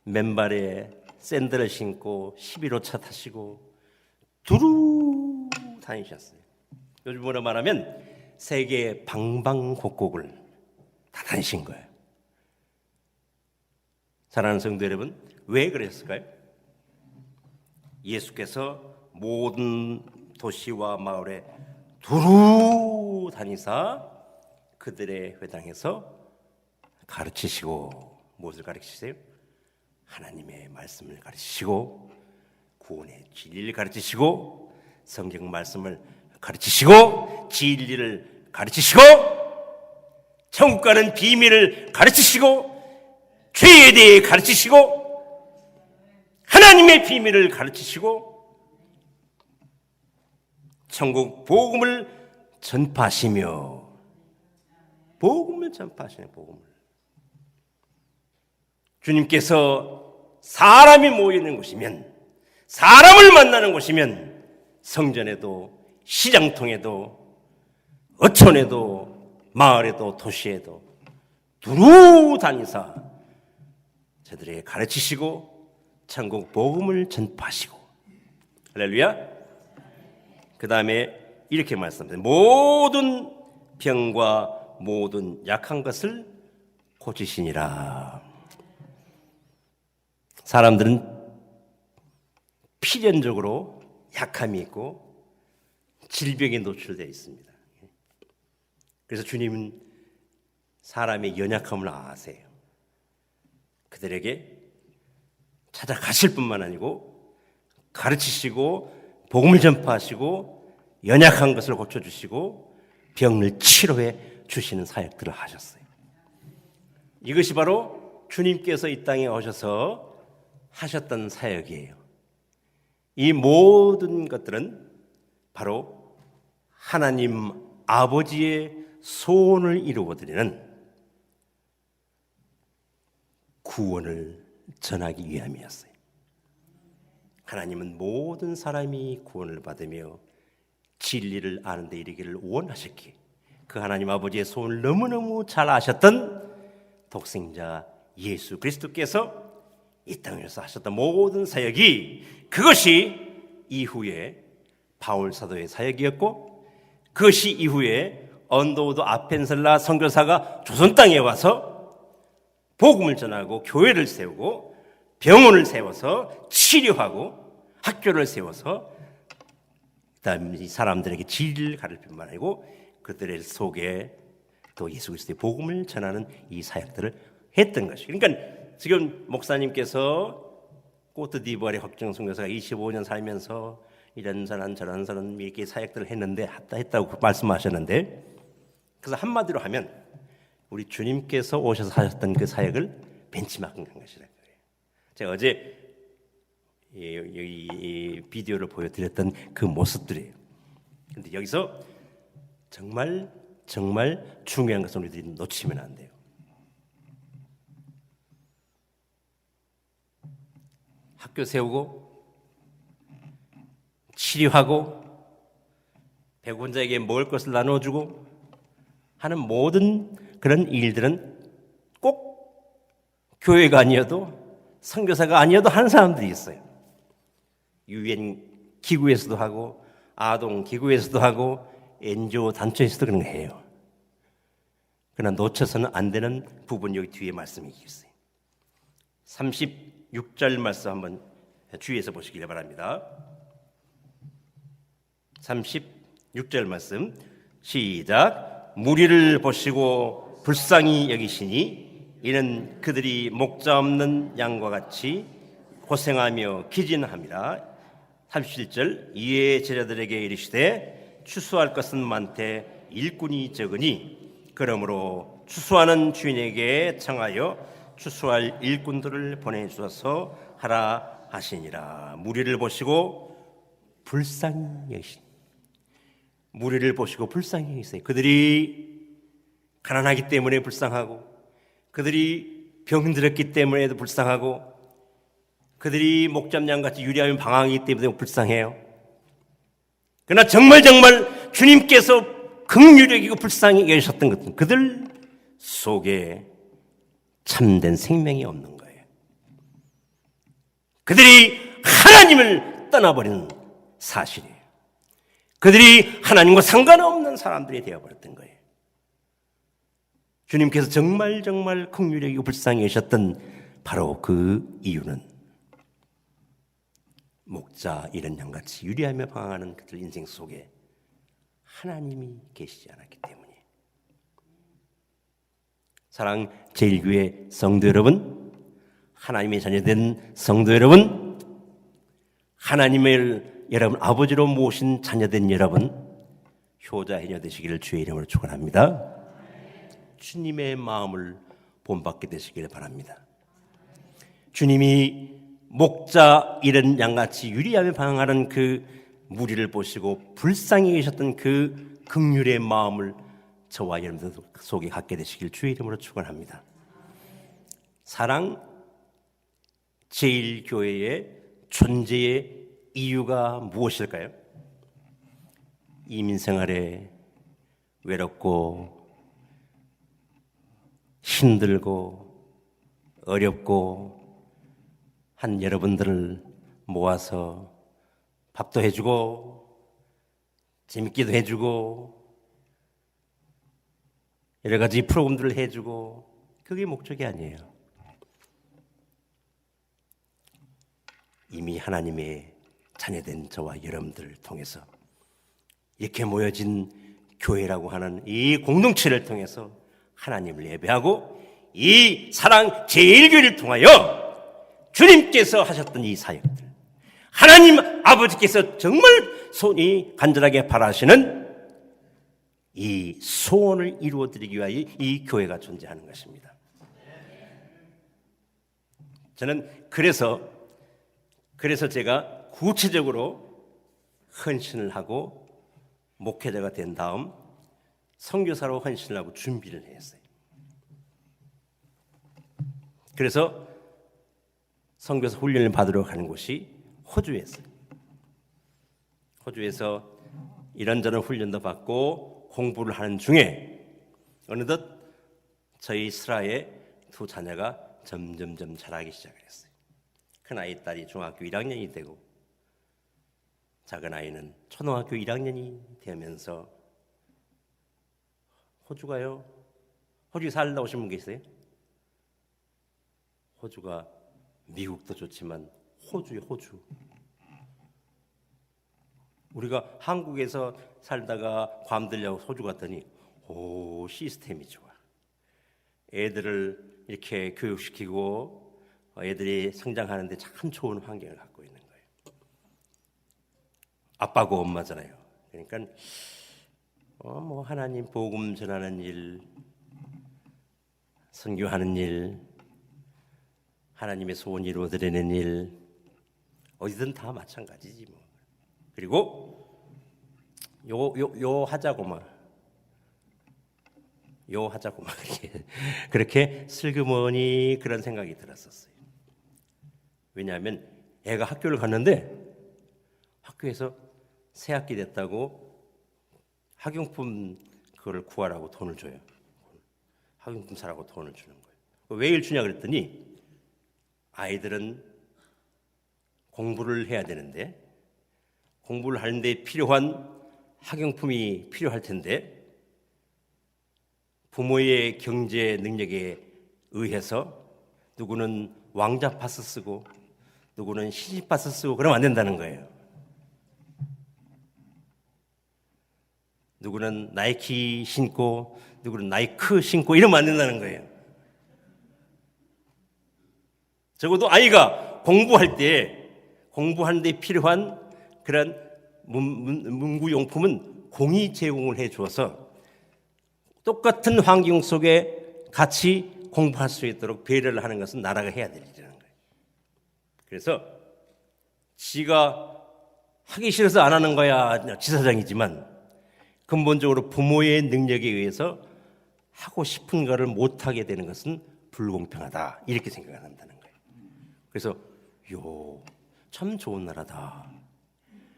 맨발에 샌들을 신고 11호 차 타시고 두루 다니셨어요. 요즘으로 말하면 세계 방방곡곡을 다 다니신 거예요. 사랑하는 성도 여러분, 왜 그랬을까요? 예수께서 모든 도시와 마을에 두루 다니사 그들의 회당에서 가르치시고 무엇을 가르치세요? 하나님의 말씀을 가르치시고 구원의 진리를 가르치시고 성경 말씀을 가르치시고 진리를 가르치시고 천국 가는 비밀을 가르치시고 죄에 대해 가르치시고 하나님의 비밀을 가르치시고 천국 복음을 전파하시며 복음을 전파하시네. 복음을 주님께서 사람이 모이는 곳이면 사람을 만나는 곳이면 성전에도 시장통에도 어촌에도 마을에도 도시에도 두루 다니사 저들에게 가르치시고 천국 복음을 전파하시고 할렐루야. 그 다음에 이렇게 말씀합니다. 모든 병과 모든 약한 것을 고치시니라. 사람들은 필연적으로 약함이 있고 질병에 노출되어 있습니다. 그래서 주님은 사람의 연약함을 아세요. 그들에게 찾아가실 뿐만 아니고 가르치시고 복음을 전파하시고 연약한 것을 고쳐주시고 병을 치료해 주시는 사역들을 하셨어요. 이것이 바로 주님께서 이 땅에 오셔서 하셨던 사역이에요. 이 모든 것들은 바로 하나님 아버지의 소원을 이루어드리는 구원을 전하기 위함이었어요. 하나님은 모든 사람이 구원을 받으며 진리를 아는 데 이르기를 원하셨기에 그 하나님 아버지의 소원을 너무너무 잘 아셨던 독생자 예수 그리스도께서 이 땅에서 하셨던 모든 사역이 그것이 이후에 바울 사도의 사역이었고 그것이 이후에 언더우드 아펜셀라 선교사가 조선 땅에 와서 복음을 전하고 교회를 세우고 병원을 세워서 치료하고 학교를 세워서 그다음에 이 사람들에게 진리를 가르칠 뿐만 아니고 그들의 속에 또 예수 그리스도의 복음을 전하는 이 사역들을 했던 것이죠. 그러니까 지금 목사님께서 꼬트디부아르의 확정 선교사가 25년 살면서 이런 사람 저런 사람 이렇게 사역들을 했는데 했다고 말씀하셨는데 그래서 한마디로 하면 우리 주님께서 오셔서 하셨던 그 사역을 벤치마킹한 것이라는 거예요. 제가 어제 이 비디오를 보여드렸던 그 모습들이에요. 그런데 여기서 정말 중요한 것을 우리들이 놓치면 안 돼요. 학교 세우고 치료하고 배고픈자에게 먹을 것을 나눠주고 하는 모든 그런 일들은 꼭 교회가 아니어도 선교사가 아니어도 하는 사람들이 있어요. 유엔 기구에서도 하고 아동 기구에서도 하고 NGO 단체에서도 그런 거 해요. 그러나 놓쳐서는 안 되는 부분이 여기 뒤에 말씀이 있어요. 36절 말씀 한번 주의해서 보시길 바랍니다. 36절 말씀 시작. 무리를 보시고 불쌍히 여기시니 이는 그들이 목자 없는 양과 같이 고생하며 기진함이라. 37절 이에 제자들에게 이르시되 추수할 것은 많되 일꾼이 적으니 그러므로 추수하는 주인에게 청하여 추수할 일꾼들을 보내주셔서 하라 하시니라. 무리를 보시고 불쌍히 여기시니 무리를 보시고 불쌍히 여기세요. 그들이 가난하기 때문에 불쌍하고 그들이 병들었기 때문에도 불쌍하고 그들이 목잠냥같이 유리하면 방황하기 때문에 불쌍해요. 그러나 정말 주님께서 긍휼히 여기고 불쌍히 여기셨던 것은 그들 속에 참된 생명이 없는 거예요. 그들이 하나님을 떠나버리는 사실이에요. 그들이 하나님과 상관없는 사람들이 되어버렸던 거예요. 주님께서 정말 긍휼히 여기고 불쌍히 여기셨던 바로 그 이유는 목자 이런 양같이 유리하며 방황하는 그들 인생 속에 하나님이 계시지 않았기 때문이에요. 사랑 제일교회 성도 여러분, 하나님의 자녀된 성도 여러분, 하나님을 여러분 아버지로 모신 자녀된 여러분, 효자 해녀 되시기를 주의 이름으로 축원합니다. 주님의 마음을 본받게 되시기를 바랍니다. 주님이 목자 이런 양같이 유리하며 방황하는 그 무리를 보시고 불쌍히 여기셨던 그 긍휼의 마음을 저와 여러분들 속에 갖게 되시길 주의 이름으로 축원합니다. 사랑 제일교회의 존재의 이유가 무엇일까요? 이민생활에 외롭고 힘들고 어렵고 한 여러분들을 모아서 밥도 해주고 재밌기도 해주고 여러 가지 프로그램들을 해주고 그게 목적이 아니에요. 이미 하나님의 자녀된 저와 여러분들을 통해서 이렇게 모여진 교회라고 하는 이 공동체를 통해서 하나님을 예배하고 이 사랑 제일교회를 통하여 주님께서 하셨던 이 사역들, 하나님 아버지께서 정말 손이 간절하게 바라시는 이 소원을 이루어드리기 위하여 이 교회가 존재하는 것입니다. 저는 그래서 제가 구체적으로 헌신을 하고 목회자가 된 다음 선교사로 헌신을 하고 준비를 했어요. 그래서 선교사 훈련을 받으러 가는 곳이 호주였어요. 호주에서 이런저런 훈련도 받고 공부를 하는 중에 어느덧 저희 슬하의 두 자녀가 점점점 자라기 시작을 했어요. 큰 아이 딸이 중학교 1학년이 되고 작은 아이는 초등학교 1학년이 되면서 호주가요. 호주에 살다 오신 분 계세요? 호주가 미국도 좋지만 호주에 호주. 우리가 한국에서 살다가 괌 들려고 호주 갔더니 오 시스템이 좋아. 애들을 이렇게 교육시키고 애들이 성장하는데 참 좋은 환경을 갖고 있는 거예요. 아빠고 엄마잖아요. 그러니까 뭐 하나님 복음 전하는 일, 선교하는 일, 하나님의 소원 이루어드리는 일, 어디든 다 마찬가지지 뭐. 그리고 요 하자고만 그렇게 슬그머니 그런 생각이 들었었어요. 왜냐하면 애가 학교를 갔는데 학교에서 새 학기 됐다고 학용품 그거를 구하라고 돈을 줘요. 학용품 사라고 돈을 주는 거예요. 왜 일 주냐 그랬더니 아이들은 공부를 해야 되는데 공부를 하는데 필요한 학용품이 필요할 텐데 부모의 경제 능력에 의해서 누구는 왕자 파스 쓰고 누구는 시집 파스 쓰고 그러면 안 된다는 거예요. 누구는 나이키 신고 누구는 나이크 신고 이러면 안 된다는 거예요. 적어도 아이가 공부하는 데 필요한 그런 문구용품은 공이 제공을 해 주어서 똑같은 환경 속에 같이 공부할 수 있도록 배려를 하는 것은 나라가 해야 될 일이라는 거예요. 그래서 지가 하기 싫어서 안 하는 거야 지사장이지만 근본적으로 부모의 능력에 의해서 하고 싶은 거를 못하게 되는 것은 불공평하다 이렇게 생각을 한다는 거예요. 그래서 참 좋은 나라다.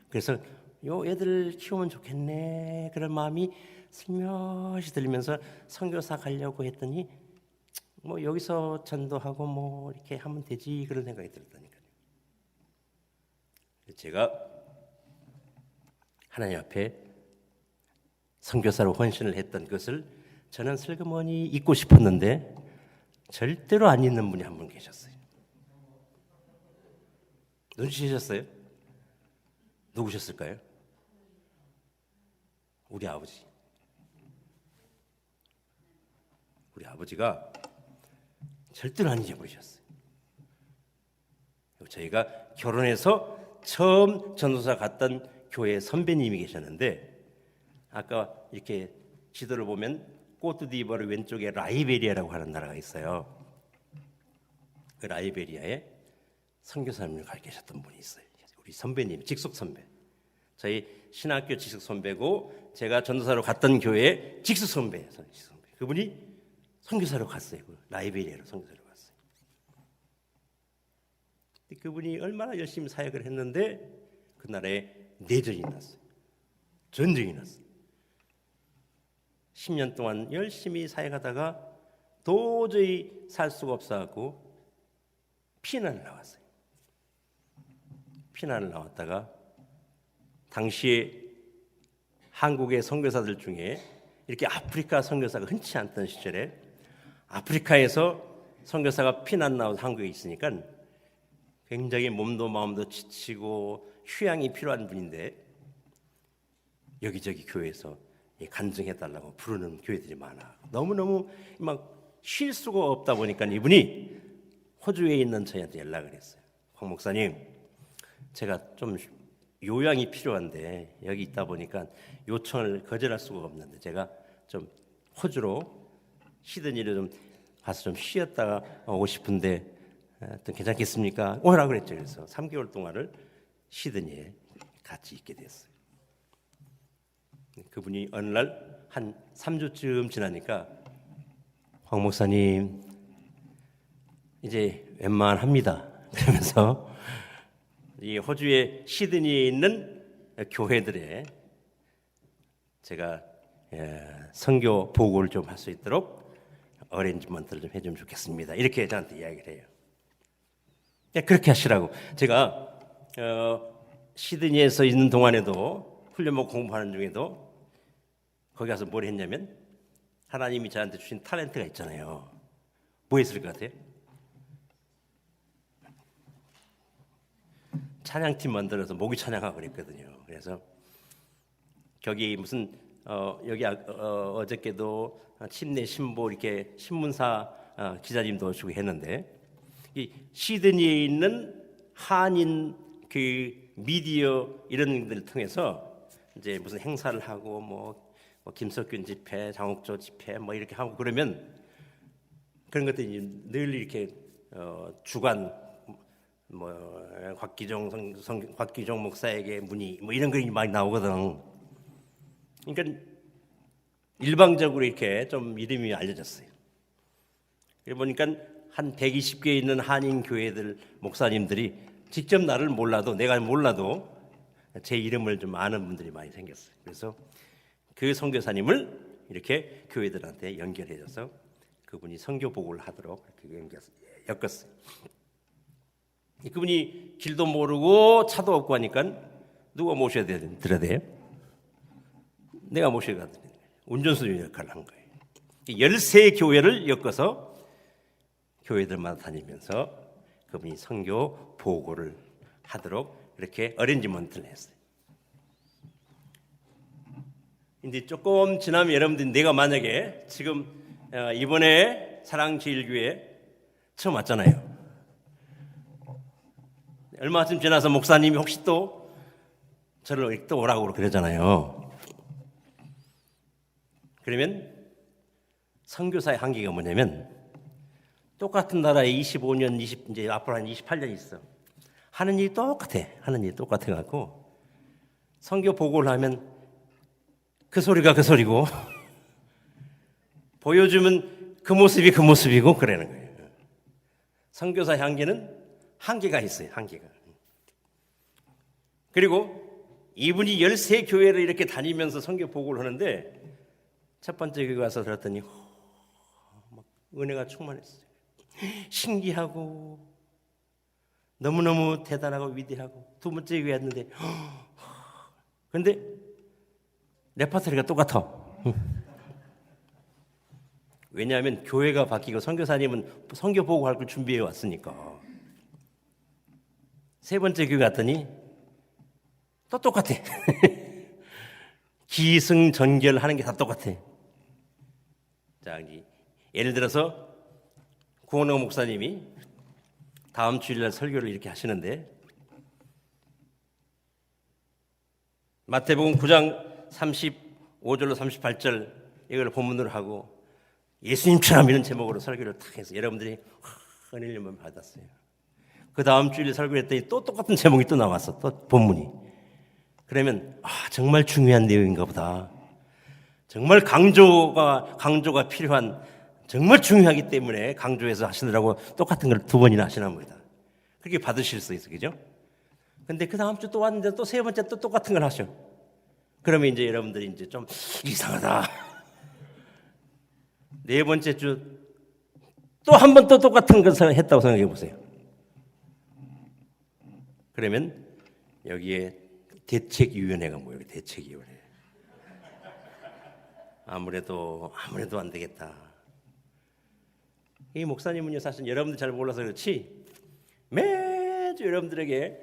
그래서 애들 키우면 좋겠네 그런 마음이 슬며시 들리면서 선교사 가려고 했더니 뭐 여기서 전도하고 뭐 이렇게 하면 되지 그런 생각이 들었다니까요. 제가 하나님 앞에 선교사로 헌신을 했던 것을 저는 슬그머니 잊고 싶었는데 절대로 안 잊는 분이 한 분 계셨어요. 눈치채셨어요? 누구셨을까요? 우리 아버지. 우리 아버지가 절대로 안 잊어버리셨어요. 저희가 결혼해서 처음 전도사 갔던 교회 선배님이 계셨는데 아까 이렇게 지도를 보면 꼬트디부아르 왼쪽에 라이베리아라고 하는 나라가 있어요. 그 라이베리아에 선교사님을 가 계셨던 분이 있어요. 우리 선배님, 직속 선배. 저희 신학교 직속 선배고 제가 전도사로 갔던 교회 직속 선배예요. 그분이 선교사로 갔어요. 라이베리아로 선교사로 갔어요. 그분이 얼마나 열심히 사역을 했는데 그날에 내전이 났어요. 전쟁이 났어요. 10년 동안 열심히 사역하다가 도저히 살 수가 없어갖고 피난을 나왔어요. 피난을 나왔다가 당시에 한국의 선교사들 중에 이렇게 아프리카 선교사가 흔치 않던 시절에 아프리카에서 선교사가 피난 나와서 한국에 있으니까 굉장히 몸도 마음도 지치고 휴양이 필요한 분인데 여기저기 교회에서 간증해달라고 부르는 교회들이 많아. 너무너무 막 쉴 수가 없다 보니까 이분이 호주에 있는 저희한테 연락을 했어요. 황 목사님, 제가 좀 요양이 필요한데 여기 있다 보니까 요청을 거절할 수가 없는데 제가 좀 호주로 시드니를 좀 가서 좀 쉬었다가 오고 싶은데 괜찮겠습니까? 오라고 그랬죠. 그래서 3개월 동안을 시드니에 같이 있게 됐어요. 그분이 어느 날 한 3주쯤 지나니까 황 목사님 이제 웬만합니다. 그러면서 이 호주의 시드니에 있는 교회들의 제가 선교 보고를 좀 할 수 있도록 어레인지먼트를 좀 해주면 좋겠습니다. 이렇게 저한테 이야기를 해요. 그렇게 하시라고. 제가 시드니에서 있는 동안에도 훈련복 공부하는 중에도 거기 가서 뭘 했냐면 하나님이 저한테 주신 탤런트가 있잖아요. 뭐 했을 것 같아요? 찬양팀 만들어서 모기 찬양하고 그랬거든요. 그래서 거기 무슨 여기 어저께도 침례 신보 이렇게 신문사 기자님도 오시고 했는데 이 시드니에 있는 한인 그 미디어 이런 것들을 통해서 이제 무슨 행사를 하고 뭐 김석균 집회, 장옥조 집회 뭐 이렇게 하고 그러면 그런 것들이 늘 이렇게 주간 뭐 곽기종 목사에게 문의 뭐 이런 글이 많이 나오거든. 그러니까 일방적으로 이렇게 좀 이름이 알려졌어요. 그래 보니까 한 120개 있는 한인 교회들 목사님들이 직접 나를 몰라도 내가 몰라도 제 이름을 좀 아는 분들이 많이 생겼어요. 그래서 그 선교사님을 이렇게 교회들한테 연결해줘서 그분이 선교 보고를 하도록 이렇게 엮었어요. 그분이 길도 모르고 차도 없고 하니까 누가 모셔야 들어야 돼요? 내가 모셔야 되는 거예요. 운전수 역할을 한 거예요. 13교회를 엮어서 교회들마다 다니면서 그분이 선교 보고를 하도록 이렇게 어레인지먼트를 했어요. 이제 조금 지나면 여러분들이 내가 만약에 지금 이번에 사랑제일교회 처음 왔잖아요. 얼마쯤 지나서 목사님이 혹시 또 저를 또 오라고 그러잖아요. 그러면 선교사의 한계가 뭐냐면 똑같은 나라에 25년, 이제 앞으로 한 28년 있어. 하는 일이 똑같아. 하는 일이 똑같아 갖고 선교 보고를 하면 그 소리가 그 소리고 보여주면 그 모습이 그 모습이고 그러는 거예요. 선교사의 한계가 있어요. 한계가. 그리고 이분이 13교회를 이렇게 다니면서 선교 보고를 하는데 첫 번째 교회 가서 들었더니 막 은혜가 충만했어요. 신기하고 너무너무 대단하고 위대하고 두 번째 교회 왔는데 그런데 레퍼토리가 똑같아. 왜냐하면 교회가 바뀌고 선교사님은 선교 보고할 걸 준비해 왔으니까. 세 번째 교회 갔더니 또 똑같아. 기승전결하는 게 다 똑같아. 자, 예를 들어서 구원호 목사님이 다음 주일날 설교를 이렇게 하시는데 마태복음 9장 35절로 38절 이걸 본문으로 하고 예수님처럼 이런 제목으로 설교를 탁 해서 여러분들이 은혜를 받았어요. 그 다음 주일에 설교를 했더니 또 똑같은 제목이 또 나왔어. 또 본문이. 그러면 정말 중요한 내용인가 보다. 정말 강조가 필요한 정말 중요하기 때문에 강조해서 하시느라고 똑같은 걸 두 번이나 하시나 봅니다. 그렇게 받으실 수 있어, 그죠? 근데 그 다음 주 또 왔는데 또 세 번째 또 똑같은 걸 하셔. 그러면 이제 여러분들이 이제 좀 이상하다. 네 번째 주 또 한 번 또 똑같은 걸 했다고 생각해 보세요. 그러면 여기에 대책위원회가 뭐예요? 대책위원회. 아무래도 안 되겠다. 이 목사님은요, 사실 여러분들 잘 몰라서 그렇지 매주 여러분들에게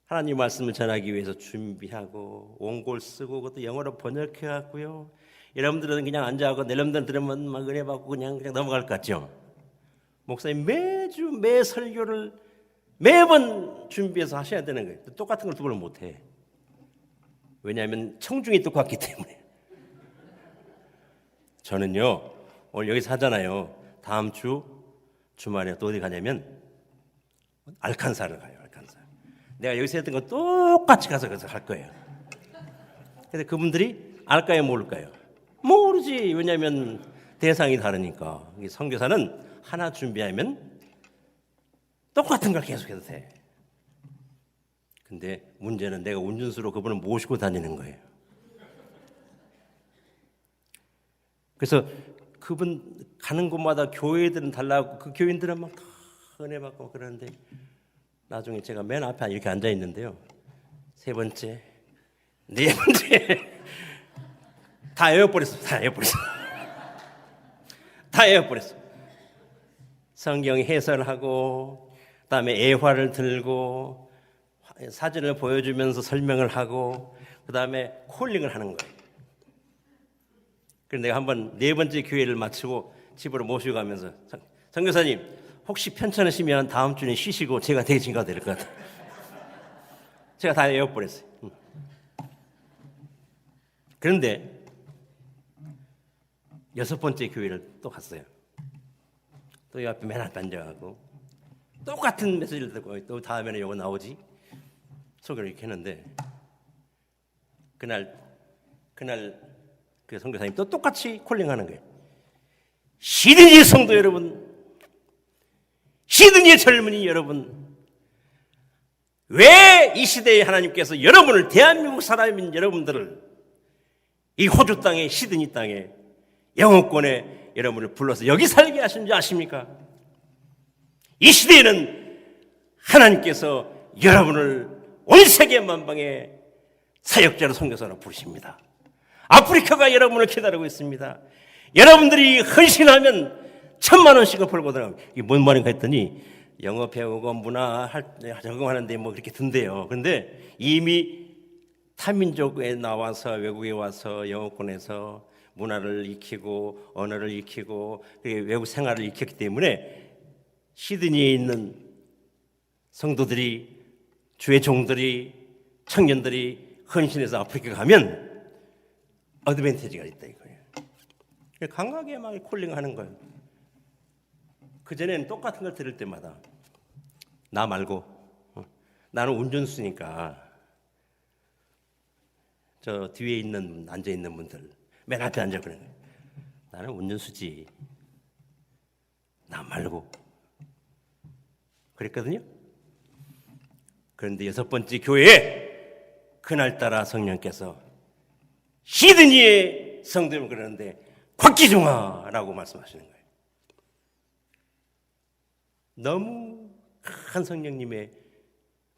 하나님 말씀을 전하기 위해서 준비하고 원고를 쓰고 그것도 영어로 번역해 갖고요. 여러분들은 그냥 앉아갖고 여러분들 들으면 막 은혜 받고 그냥 넘어갈 것 같죠. 목사님 매주 매 설교를 매번 준비해서 하셔야 되는 거예요. 똑같은 걸 두 번을 못 해. 왜냐하면 청중이 똑같기 때문에. 저는요 오늘 여기서 하잖아요. 다음 주 주말에 또 어디 가냐면 알칸사를 가요. 알칸사. 내가 여기서 했던 거 똑같이 가서 할 거예요. 근데 그분들이 알까요, 모를까요? 모르지. 왜냐하면 대상이 다르니까. 선교사는 하나 준비하면 똑같은 걸 계속해도 돼. 근데 문제는 내가 운전수로 그분을 모시고 다니는 거예요. 그래서 그분 가는 곳마다 교회들은 달라고 그 교인들은 막 은혜 받고 그러는데 나중에 제가 맨 앞에 이렇게 앉아 있는데요. 세 번째, 네 번째 다 외워버렸어. 다 외워버렸어. 성경 해설하고 그다음에 애화를 들고 사진을 보여주면서 설명을 하고 그다음에 콜링을 하는 거예요. 그래서 내가 한번 네 번째 교회를 마치고 집으로 모시고 가면서 선교사님 혹시 편찮으시면 다음 주에 쉬시고 제가 대신 가도 될 것 같아요. 제가 다 외워버렸어요. 그런데 여섯 번째 교회를 또 갔어요. 또 옆에 맨 앞에 앉아가고 똑같은 메시지를 듣고 또 다음에는 이거 나오지? 소개를 이렇게 했는데 그날 그 선교사님 또 똑같이 콜링하는 거예요. 시드니의 성도 여러분, 시드니의 젊은이 여러분, 왜 이 시대에 하나님께서 여러분을 대한민국 사람인 여러분들을 이 호주 땅에 시드니 땅에 영어권에 여러분을 불러서 여기 살게 하신 줄 아십니까? 이 시대에는 하나님께서 여러분을 온 세계 만방에 사역자로 선교사로 부르십니다. 아프리카가 여러분을 기다리고 있습니다. 여러분들이 헌신하면 1,000만 원씩을 벌고 들어갑니다. 이게 뭔 말인가 했더니 영어 배우고 문화 적응하는데 뭐 그렇게 든대요. 그런데 이미 타민족에 나와서 외국에 와서 영어권에서 문화를 익히고 언어를 익히고 외국 생활을 익혔기 때문에 시드니에 있는 성도들이 주의 종들이 청년들이 헌신해서 아프리카 가면 어드밴티지가 있다 이거예요. 강하게 막 콜링하는 거예요. 그전에는 똑같은 걸 들을 때마다 나 말고 나는 운전수니까 저 뒤에 있는 앉아 있는 분들 맨 앞에 앉아 그러는 거예요. 나는 운전수지 나 말고 그랬거든요. 그런데 여섯 번째 교회에 그날따라 성령께서 시드니의 성도를 그러는데 곽기종아라고 말씀하시는 거예요. 너무 큰 성령님의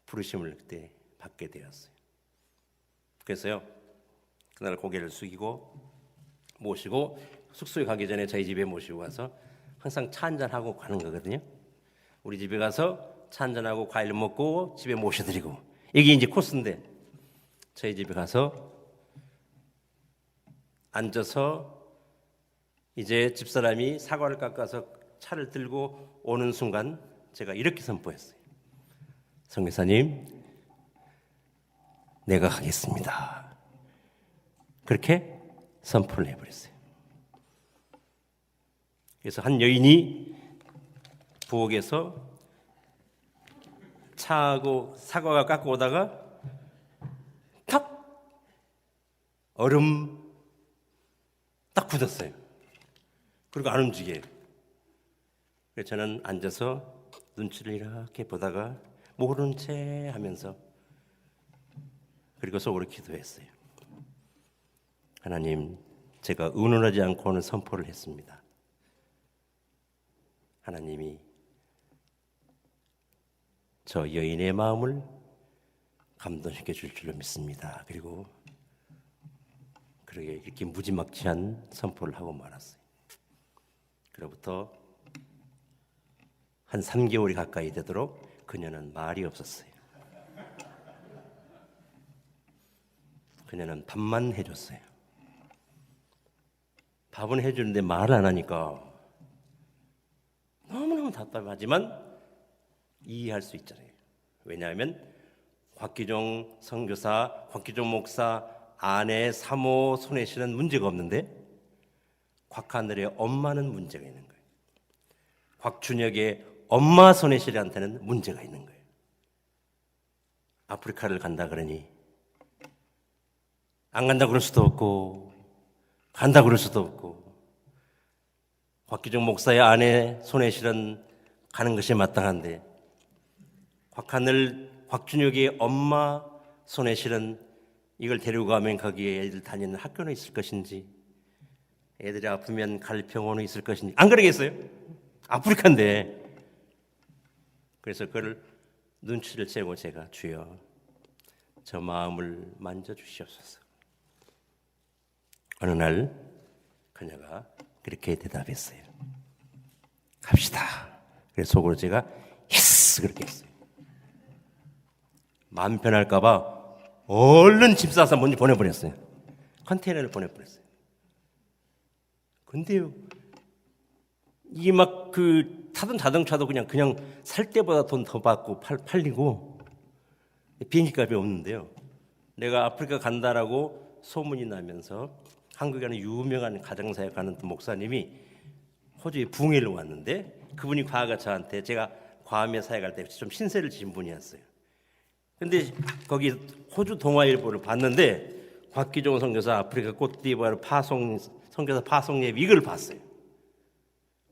부르심을 그때 받게 되었어요. 그래서요 그날 고개를 숙이고 모시고 숙소에 가기 전에 저희 집에 모시고 가서 항상 차 한잔하고 가는 거거든요. 우리 집에 가서 차 한잔하고 과일 먹고 집에 모셔드리고 이게 이제 코스인데 저희 집에 가서 앉아서 이제 집사람이 사과를 깎아서 차를 들고 오는 순간 제가 이렇게 선포했어요. 선교사님, 내가 가겠습니다. 그렇게 선포를 해버렸어요. 그래서 한 여인이 부엌에서 차하고 사과가 깎고 오다가 탁 얼음 딱 굳었어요. 그리고 안 움직여요. 그래서 저는 앉아서 눈치를 이렇게 보다가 모르는 채 하면서 그리고 속으로 기도했어요. 하나님, 제가 의논하지 않고는 선포를 했습니다. 하나님이 저 여인의 마음을 감동시켜 줄 줄로 믿습니다. 그리고 그렇게 이렇게 무지막지한 선포를 하고 말았어요. 그로부터 한 3개월이 가까이 되도록 그녀는 말이 없었어요. 그녀는 밥만 해줬어요. 밥은 해주는데 말을 안 하니까 너무너무 답답하지만 이해할 수 있잖아요. 왜냐하면 곽기종 선교사, 곽기종 목사 아내, 사모, 손혜씨는 문제가 없는데 곽하늘의 엄마는 문제가 있는 거예요. 곽준혁의 엄마 손혜씨한테는 문제가 있는 거예요. 아프리카를 간다 그러니 안 간다 그럴 수도 없고 간다 그럴 수도 없고 곽기종 목사의 아내 손혜씨는 가는 것이 마땅한데 곽하늘 곽준혁의 엄마 손혜씨는 이걸 데리고 가면 거기에 애들 다니는 학교는 있을 것인지 애들이 아프면 갈 병원은 있을 것이니 안 그러겠어요? 아프리카인데. 그래서 그를 눈치를 채고 제가 주여 저 마음을 만져주시옵소서. 어느 날 그녀가 그렇게 대답했어요. 갑시다. 그래서 속으로 제가 히스 그렇게 했어요. 마음 편할까 봐 얼른 짐 싸서 먼저 보내버렸어요. 컨테이너를 보내버렸어요. 근데요, 이게 막 그 타던 자동차도 그냥 살 때보다 돈 더 받고 팔리고 비행기값이 없는데요. 내가 아프리카 간다라고 소문이 나면서 한국에 가는 유명한 가정사역 하는 목사님이 호주에 붕해를 왔는데 그분이 과거가 저한테 제가 과암에 사역할 때 좀 신세를 지신 분이었어요. 근데 거기 호주 동아일보를 봤는데 곽기종 선교사 아프리카 꽃디부아르 선교사 파송 예비 이걸 봤어요.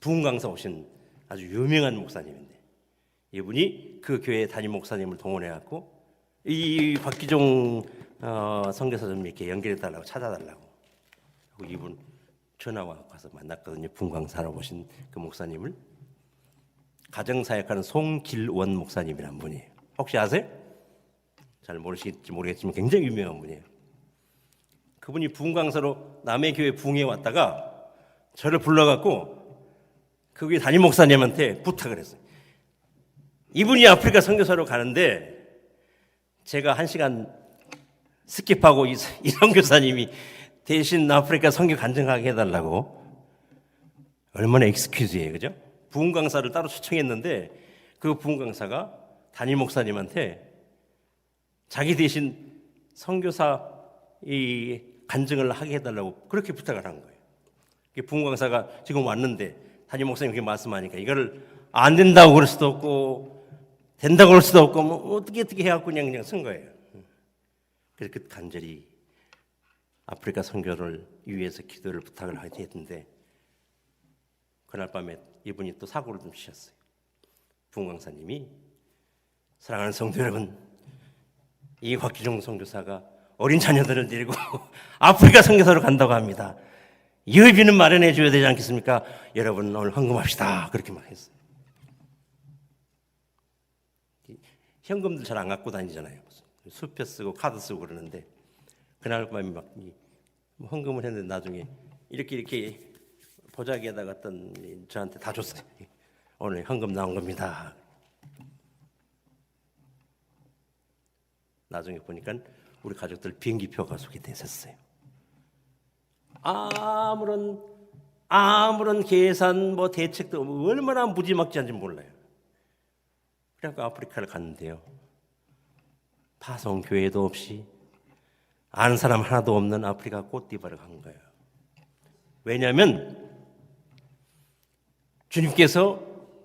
부흥 강사 오신 아주 유명한 목사님인데 이분이 그 교회 담임 목사님을 동원해 갖고 이 곽기종 선교사 좀 이렇게 연결해 달라고 찾아달라고 하고 이분 전화와 가서 만났거든요. 부흥 강사로 오신 그 목사님을 가정사역하는 송길원 목사님이란 분이에요. 혹시 아세요? 잘 모르실지 모르겠지만 굉장히 유명한 분이에요. 그분이 부흥 강사로 남의 교회 부흥에 왔다가 저를 불러갖고 그 교회 담임 목사님한테 부탁을 했어요. 이분이 아프리카 선교사로 가는데 제가 1시간 스킵하고 이 선교사님이 대신 아프리카 선교 간증하게 해달라고. 얼마나 엑스큐즈예요, 그죠? 부흥 강사를 따로 초청했는데 그 부흥 강사가 담임 목사님한테 자기 대신 선교사 이 간증을 하게 해달라고 그렇게 부탁을 한 거예요. 부흥 강사가 지금 왔는데 담임 목사님 그렇게 말씀하니까 이거를 안 된다고 그럴 수도 없고 된다고 그럴 수도 없고 뭐 어떻게 해갖고 그냥 쓴 거예요. 그래서 그 간절히 아프리카 선교를 위해서 기도를 부탁을 했는데 그날 밤에 이분이 또 사고를 좀 치셨어요. 부흥 강사님이 사랑하는 성도 여러분, 이 곽기종 선교사가 어린 자녀들을 데리고 아프리카 선교사로 간다고 합니다. 예비는 마련해 줘야 되지 않겠습니까? 여러분 오늘 헌금합시다. 그렇게 막 했어요. 현금들 잘 안 갖고 다니잖아요. 수표 쓰고 카드 쓰고 그러는데 그날 밤에 막 헌금을 했는데 나중에 이렇게 보자기에다 갔던 저한테 다 줬어요. 오늘 헌금 나온 겁니다. 나중에 보니까 우리 가족들 비행기표가 소개돼 있었어요. 아무런 계산 뭐 대책도 얼마나 무지막지한지 몰라요. 그래서 아프리카를 갔는데요. 파송 교회도 없이 아는 사람 하나도 없는 아프리카 꽃디바를 간 거예요. 왜냐하면 주님께서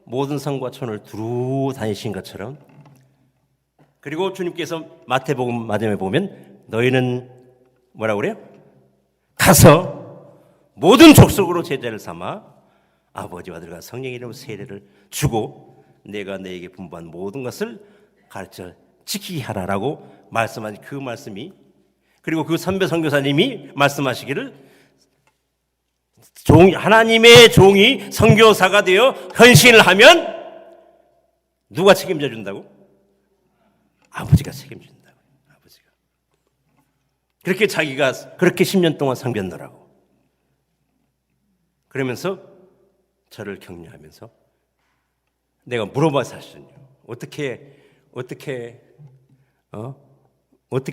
모든 성과 촌을 두루 다니신 것처럼 그리고 주님께서 마태복음 마지막에 보면 너희는 뭐라고 그래요? 가서 모든 족속으로 제자를 삼아 아버지와 아들과 성령의 이름으로 세례를 주고 내가 너에게 분부한 모든 것을 가르쳐 지키게 하라라고 말씀하신 그 말씀이 그리고 그 선배 선교사님이 말씀하시기를 하나님의 종이 선교사가 되어 헌신을 하면 누가 책임져 준다고? 아버지가 책임진다고. 아버지가. 그렇게 자기가 그렇게 10년 동안 섬겼노라고. 그러면서 저를 격려하면서 내가 물어봐서 하시군요. 어떻게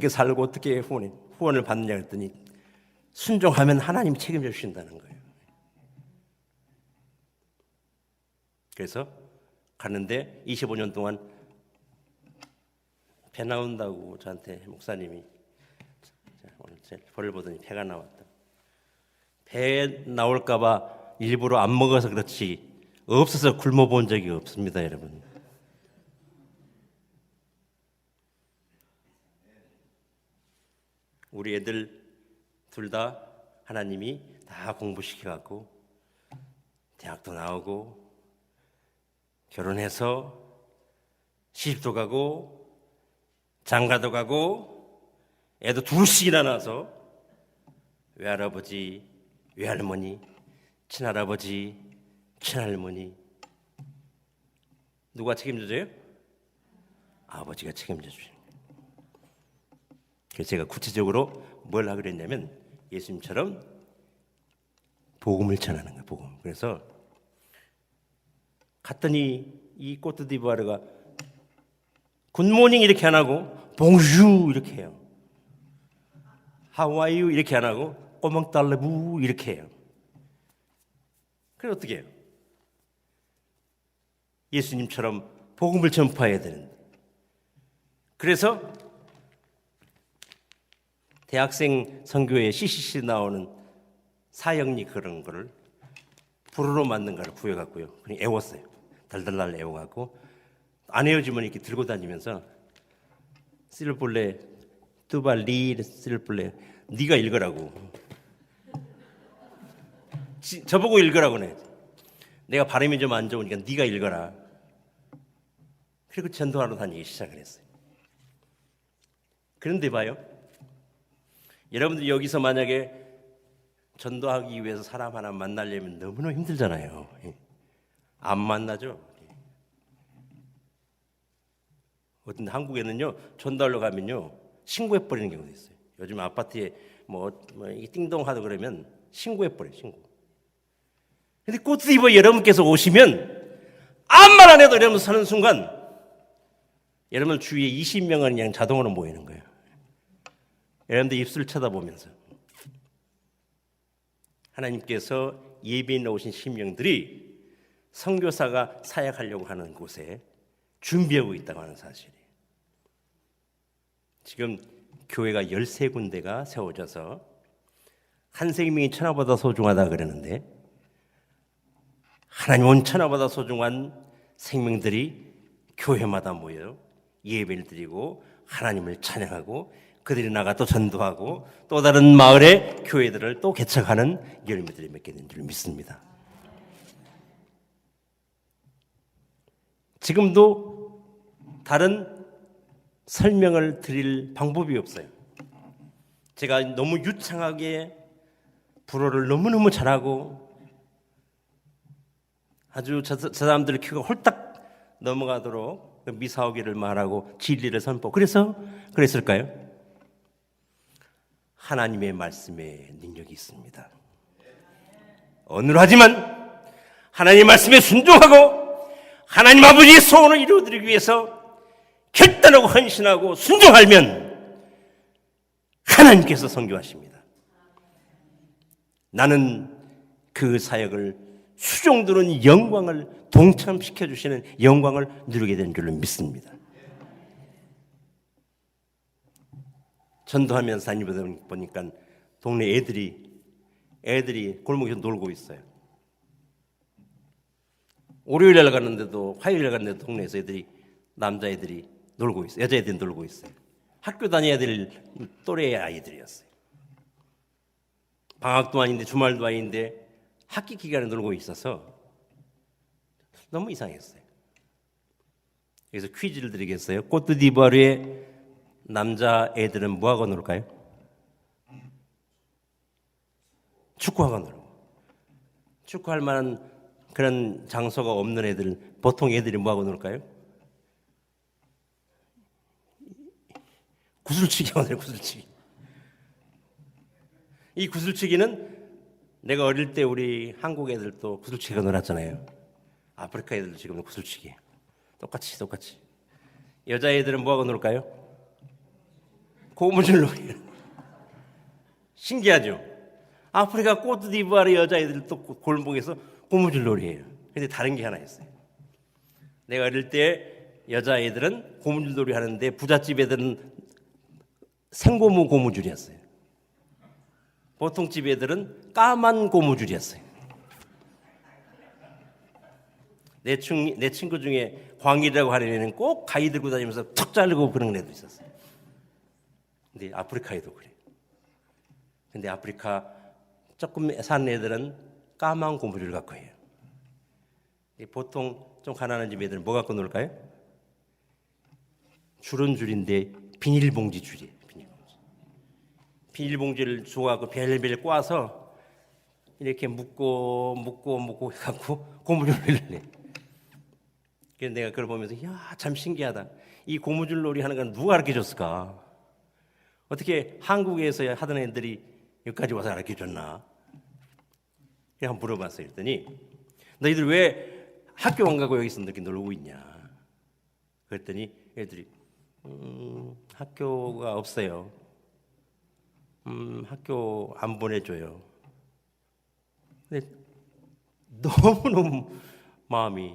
살고 어떻게 후원을 받느냐 했더니 순종하면 하나님이 책임져 주신다는 거예요. 그래서 갔는데 25년 동안 배 나온다고 저한테 목사님이 오늘 제 벌을 보더니 배가 나왔다. 배 나올까 봐 일부러 안 먹어서 그렇지 없어서 굶어본 적이 없습니다, 여러분. 우리 애들 둘 다 하나님이 다 공부시켜갖고 대학도 나오고 결혼해서 시집도 가고 장가도 가고 애도 둘씩이나 낳아서 외할아버지, 외할머니, 친할아버지, 친할머니 누가 책임져줘요? 아버지가 책임져줘요. 그래서 제가 구체적으로 뭘 하기로 했냐면 예수님처럼 복음을 전하는 거예요. 복음. 그래서 갔더니 이 꼬트디부아르가 굿모닝 이렇게 안 하고 봉주 이렇게 해요. How are you 이렇게 안 하고 꼬멍달레부 이렇게 해요. 그래 어떻게 해요? 예수님처럼 복음을 전파해야 되는데. 그래서 대학생 선교회 CCC 나오는 사형리 그런 거를 불어로 만든 거를 구해갖고요. 그냥 애웠어요. 달달달 애워갖고 안 헤어지면 이렇게 들고 다니면서 쓸볼레 뚜발리 쓸볼레 네가 읽으라고. 저보고 읽으라고네. 내가 발음이 좀 안 좋으니까 네가 읽어라. 그리고 전도하러 다니기 시작을 했어요. 그런데 봐요. 여러분들 여기서 만약에 전도하기 위해서 사람 하나 만나려면 너무나 힘들잖아요. 안 만나죠. 어떤 한국에는요 전도하러 가면요 신고해 버리는 경우도 있어요. 요즘 아파트에 뭐 이게 띵동하다 그러면 신고해 버려요. 신고. 근데 꼬트디부아 여러분께서 오시면 아무 말 안 해도 여러분 서는 순간 여러분 주위에 20명은 그냥 자동으로 모이는 거예요. 여러분들 입술 쳐다보면서 하나님께서 예배에 나오신 신명들이 선교사가 사역하려고 하는 곳에 준비하고 있다고 하는 사실이에요. 지금 교회가 13군데가 세워져서 한 생명이 천하보다 소중하다 그러는데 하나님은 천하보다 소중한 생명들이 교회마다 모여 예배를 드리고 하나님을 찬양하고 그들이 나가 또 전도하고 또 다른 마을의 교회들을 또 개척하는 열매들이 맺게 된 줄 믿습니다. 지금도 다른 설명을 드릴 방법이 없어요. 제가 너무 유창하게 불어를 너무너무 잘하고 아주 저 사람들의 귀가 홀딱 넘어가도록 미사오기를 말하고 진리를 선포. 그래서 그랬을까요? 하나님의 말씀에 능력이 있습니다. 어눌하지만 하나님의 말씀에 순종하고 하나님 아버지의 소원을 이루어드리기 위해서 결단하고 헌신하고 순종하면 하나님께서 선교하십니다. 나는 그 사역을 수종드는 영광을 동참시켜 주시는 영광을 누리게 된 줄로 믿습니다. 전도하면서 다니다 보니까 동네 애들이 골목에서 놀고 있어요. 월요일날 갔는데도 화요일날 갔는데도 동네에서 남자애들이 놀고 있어요. 여자애들이 놀고 있어요. 학교 다녀야 될 또래의 아이들이었어요. 방학도 아닌데 주말도 아닌데 학기 기간에 놀고 있어서 너무 이상했어요. 그래서 퀴즈를 드리겠어요. 꼬트디부아르의 남자 애들은 뭐하고 놀까요? 축구하고 놀고. 축구할 만한 그런 장소가 없는 애들, 보통 애들이 뭐하고 놀까요? 구슬치기 하고 놀아요. 구슬치기. 이 구슬치기는 내가 어릴 때 우리 한국 애들도 구슬치기가 놀았잖아요. 아프리카 애들도 지금 구슬치기. 똑같이. 여자애들은 뭐하고 놀까요? 고무줄 놀이. 신기하죠? 아프리카 꼬트디부아르 여자애들도 골목에서 고무줄 놀이해요. 근데 다른 게 하나 있어요. 내가 어릴 때 여자애들은 고무줄 놀이 하는데 부잣집 애들은 생고무 고무줄이었어요. 보통 집 애들은 까만 고무줄이었어요. 내 친구 중에 광일이라고 하는 애는 꼭 가위 들고 다니면서 툭 자르고 그런 애도 있었어요. 근데 아프리카에도 그래요. 근데 아프리카 조금 사는 애들은 까만 고무줄 갖고 해요. 보통 좀 가난한 집 애들은 뭐 갖고 놀까요? 줄은 줄인데 비닐봉지 줄이에요. 비닐봉지를 줘갖고 벨벨 꽈서 이렇게 묶고 해갖고 고무줄놀이를 해. 그래서 내가 그걸 보면서 야, 참 신기하다. 이 고무줄놀이 하는 건 누가 가르쳐줬을까? 어떻게 한국에서 하던 애들이 여기까지 와서 가르쳐줬나? 그냥 한번 물어봤어요. 그랬더니 너희들 왜 학교 안 가고 여기서 이렇게 놀고 있냐? 그랬더니 애들이 학교가 없어요. 학교 안 보내줘요. 근데 너무너무 마음이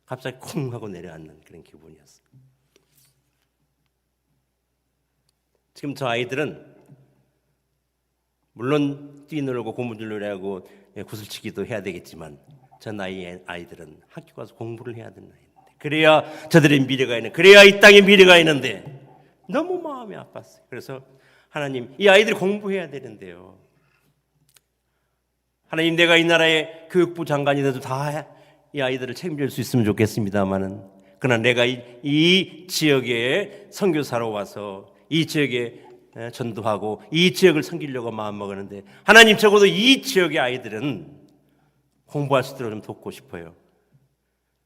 갑자기 쿵 하고 내려앉는 그런 기분이었어요. 지금 저 아이들은 물론 뛰놀고 고무줄놀이하고 구슬치기도 해야 되겠지만 저 나이의 아이들은 학교 가서 공부를 해야 되는 나이인데 그래야 저들의 미래가 있는 그래야 이 땅에 미래가 있는데 너무 마음이 아팠어요. 그래서 하나님 이 아이들이 공부해야 되는데요. 하나님 내가 이 나라의 교육부 장관이 돼도 다 이 아이들을 책임질 수 있으면 좋겠습니다만은 그러나 내가 이 지역에 선교사로 와서 이 지역에 전도하고 이 지역을 섬기려고 마음먹었는데 하나님 적어도 이 지역의 아이들은 공부할 수 있도록 좀 돕고 싶어요.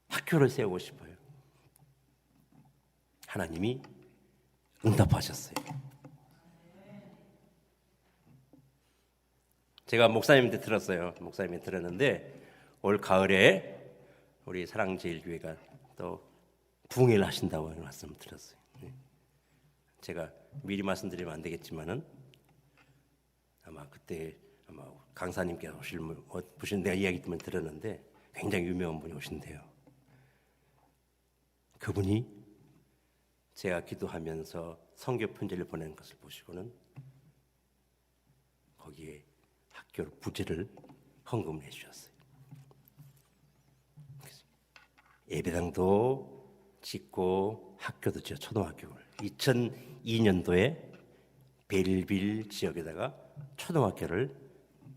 학교를 세우고 싶어요. 하나님이 응답하셨어요. 제가 목사님한테 들었어요. 목사님이 들었는데 올 가을에 우리 사랑제일교회가 또 부흥회를 하신다고 하는 말씀을 들었어요. 제가 미리 말씀드리면 안 되겠지만은 아마 그때 아마 강사님께서 오신 내가 이야기 때문에 들었는데 굉장히 유명한 분이 오신대요. 그분이 제가 기도하면서 선교 편지를 보내는 것을 보시고는 거기에 학교 부지를 헌금을 해주셨어요. 예배당도 짓고 학교도 지어 초등학교를 2002년도에 벨빌 지역에다가 초등학교를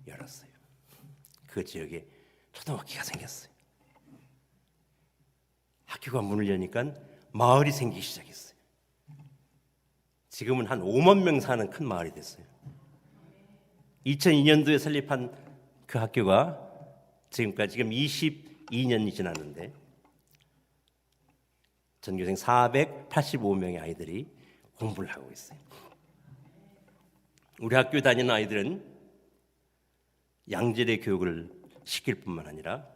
열었어요. 그 지역에 초등학교가 생겼어요. 학교가 문을 여니까 마을이 생기기 시작했어요. 지금은 한 5만 명 사는 큰 마을이 됐어요. 2002년도에 설립한 그 학교가 지금까지 지금 22년이 지났는데 전교생 485명의 아이들이 공부를 하고 있어요. 우리 학교에 다니는 아이들은 양질의 교육을 시킬 뿐만 아니라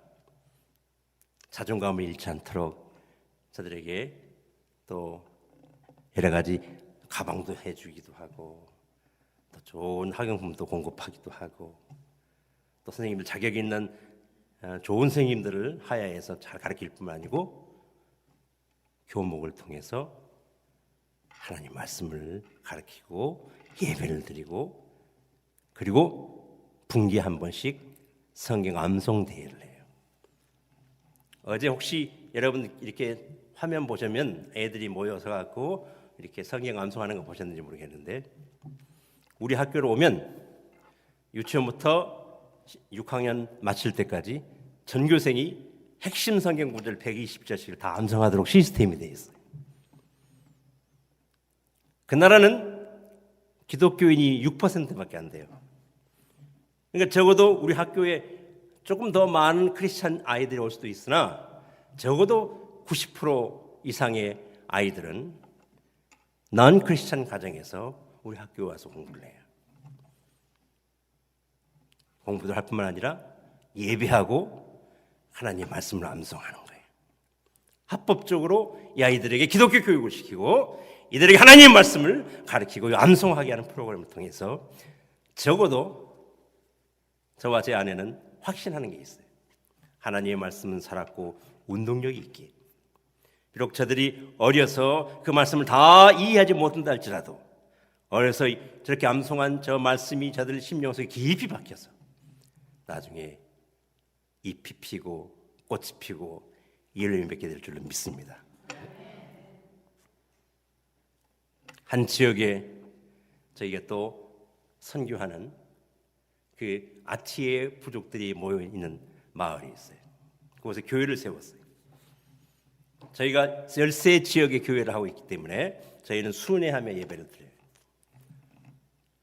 자존감을 잃지 않도록 저들에게 또 여러 가지 가방도 해주기도 하고 또 좋은 학용품도 공급하기도 하고 또 선생님들 자격 있는 좋은 선생님들을 하야해서 잘 가르칠 뿐만 아니고 교목을 통해서 하나님 말씀을 가르치고 예배를 드리고 그리고 분기에 한 번씩 성경 암송 대회를 해요. 어제 혹시 여러분 이렇게 화면 보시면 애들이 모여서 갖고 이렇게 성경 암송하는 거 보셨는지 모르겠는데 우리 학교로 오면 유치원부터 6학년 마칠 때까지 전교생이 핵심 성경 구절 120절씩을 다 암송하도록 시스템이 되어 있어요. 그 나라는 기독교인이 6%밖에 안 돼요. 그러니까 적어도 우리 학교에 조금 더 많은 크리스찬 아이들이 올 수도 있으나 적어도 90% 이상의 아이들은 넌 크리스찬 가정에서 우리 학교에 와서 공부를 해요. 공부도 할 뿐만 아니라 예배하고 하나님의 말씀을 암송하는 거예요. 합법적으로 이 아이들에게 기독교 교육을 시키고 이들에게 하나님의 말씀을 가르치고 암송하게 하는 프로그램을 통해서 적어도 저와 제 아내는 확신하는 게 있어요. 하나님의 말씀은 살았고 운동력이 있기에 비록 저들이 어려서 그 말씀을 다 이해하지 못한다 할지라도 어려서 저렇게 암송한 저 말씀이 저들 심령 속에 깊이 박혀서 나중에 잎이 피고 꽃이 피고 열매 맺게 될 줄로 믿습니다. 한 지역에 저희가 또 선교하는 그 아티의 부족들이 모여 있는 마을이 있어요. 그곳에 교회를 세웠어요. 저희가 13지역의 교회를 하고 있기 때문에 저희는 순회하며 예배를 드려요.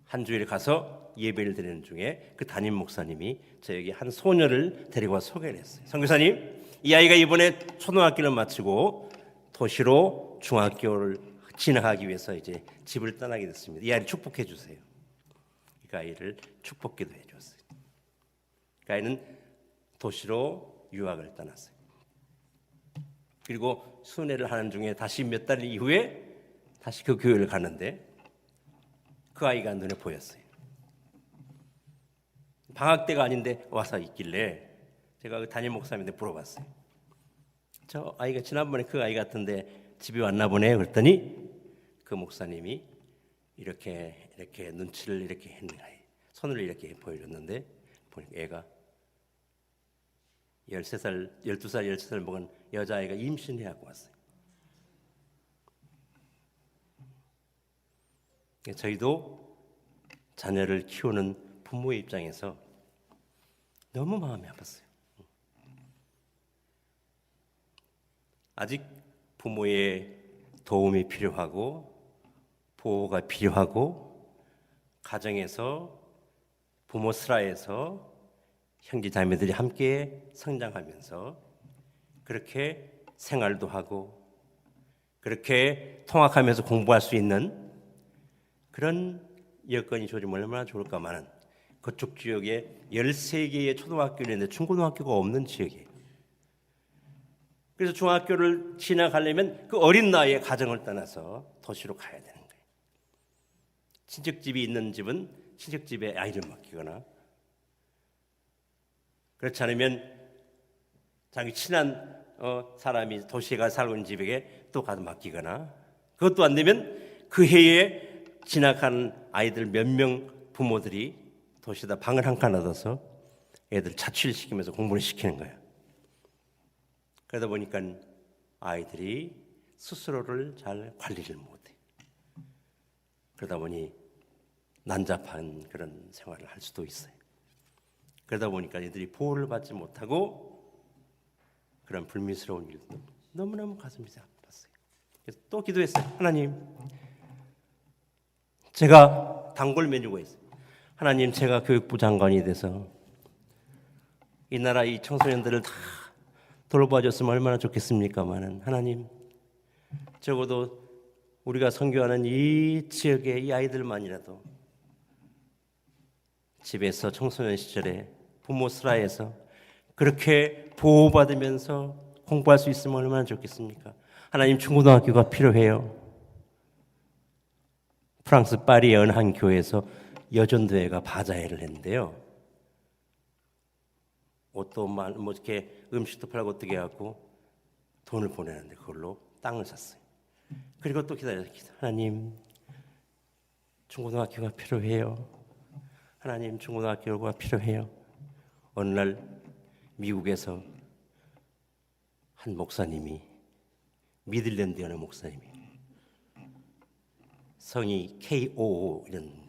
한 주일에 가서 예배를 드리는 중에 그 담임 목사님이 저에게 한 소녀를 데리고 와 소개를 했어요. 선교사님, 이 아이가 이번에 초등학교를 마치고 도시로 중학교를 진학하기 위해서 이제 집을 떠나게 됐습니다. 이 아이를 축복해 주세요. 그 아이를 축복기도 해줬어요. 그 아이는 도시로 유학을 떠났어요. 그리고 순회를 하는 중에 다시 몇 달 이후에 다시 그 교회를 갔는데 그 아이가 눈에 보였어요. 방학 때가 아닌데 와서 있길래 제가 그 담임 목사님한테 물어봤어요. 저 아이가 지난번에 그 아이 같은데 집에 왔나 보네. 그랬더니 그 목사님이 이렇게 눈치를 이렇게 했는 아이, 손을 이렇게 보여줬는데 보니까 애가 13살, 12살, 13살 먹은 여자아이가 임신해하고 왔어요. 저희도 자녀를 키우는 부모의 입장에서 너무 마음이 아팠어요. 아직 부모의 도움이 필요하고 보호가 필요하고 가정에서 부모 슬하에서 형제 자매들이 함께 성장하면서 그렇게 생활도 하고 그렇게 통학하면서 공부할 수 있는 그런 여건이 조리면 얼마나 좋을까마는 그쪽 지역에 13개의 초등학교가 있는데 중고등학교가 없는 지역이에요. 그래서 중학교를 진학하려면 그 어린 나이에 가정을 떠나서 도시로 가야 되는 거예요. 친척집이 있는 집은 친척집에 아이를 맡기거나 그렇지 않으면 자기 친한 사람이 도시에 가서 살고 있는 집에게 또 가서 맡기거나 그것도 안 되면 그 해에 진학한 아이들 몇 명 부모들이 도시에다 방을 한 칸 얻어서 애들 자취를 시키면서 공부를 시키는 거예요. 그러다 보니까 아이들이 스스로를 잘 관리를 못해. 그러다 보니 난잡한 그런 생활을 할 수도 있어요. 그러다 보니까 애들이 보호를 받지 못하고 그런 불미스러운 일도 너무너무 가슴이 아팠어요. 그래서 또 기도했어요. 하나님, 제가 단골 메뉴가 있어요. 하나님, 제가 교육부 장관이 돼서 이 나라 이 청소년들을 다 돌봐줬으면 얼마나 좋겠습니까마는 하나님, 적어도 우리가 선교하는 이 지역의 이 아이들만이라도 집에서 청소년 시절에 부모 슬하에서 그렇게 보호받으면서 공부할 수 있으면 얼마나 좋겠습니까? 하나님, 중고등학교가 필요해요. 프랑스 파리의 어느 한 교회에서 여전도회가 바자회를 했는데요. 옷도 뭐 이렇게 음식도 팔고 어떻게 해갖고 돈을 보내는데 그걸로 땅을 샀어요. 그리고 또 기다려요. 하나님, 중고등학교가 필요해요. 하나님, 중고등학교가 필요해요. 어느 날 미국에서 한 목사님이 미들랜드 어느 목사님이 성이 KOO 이런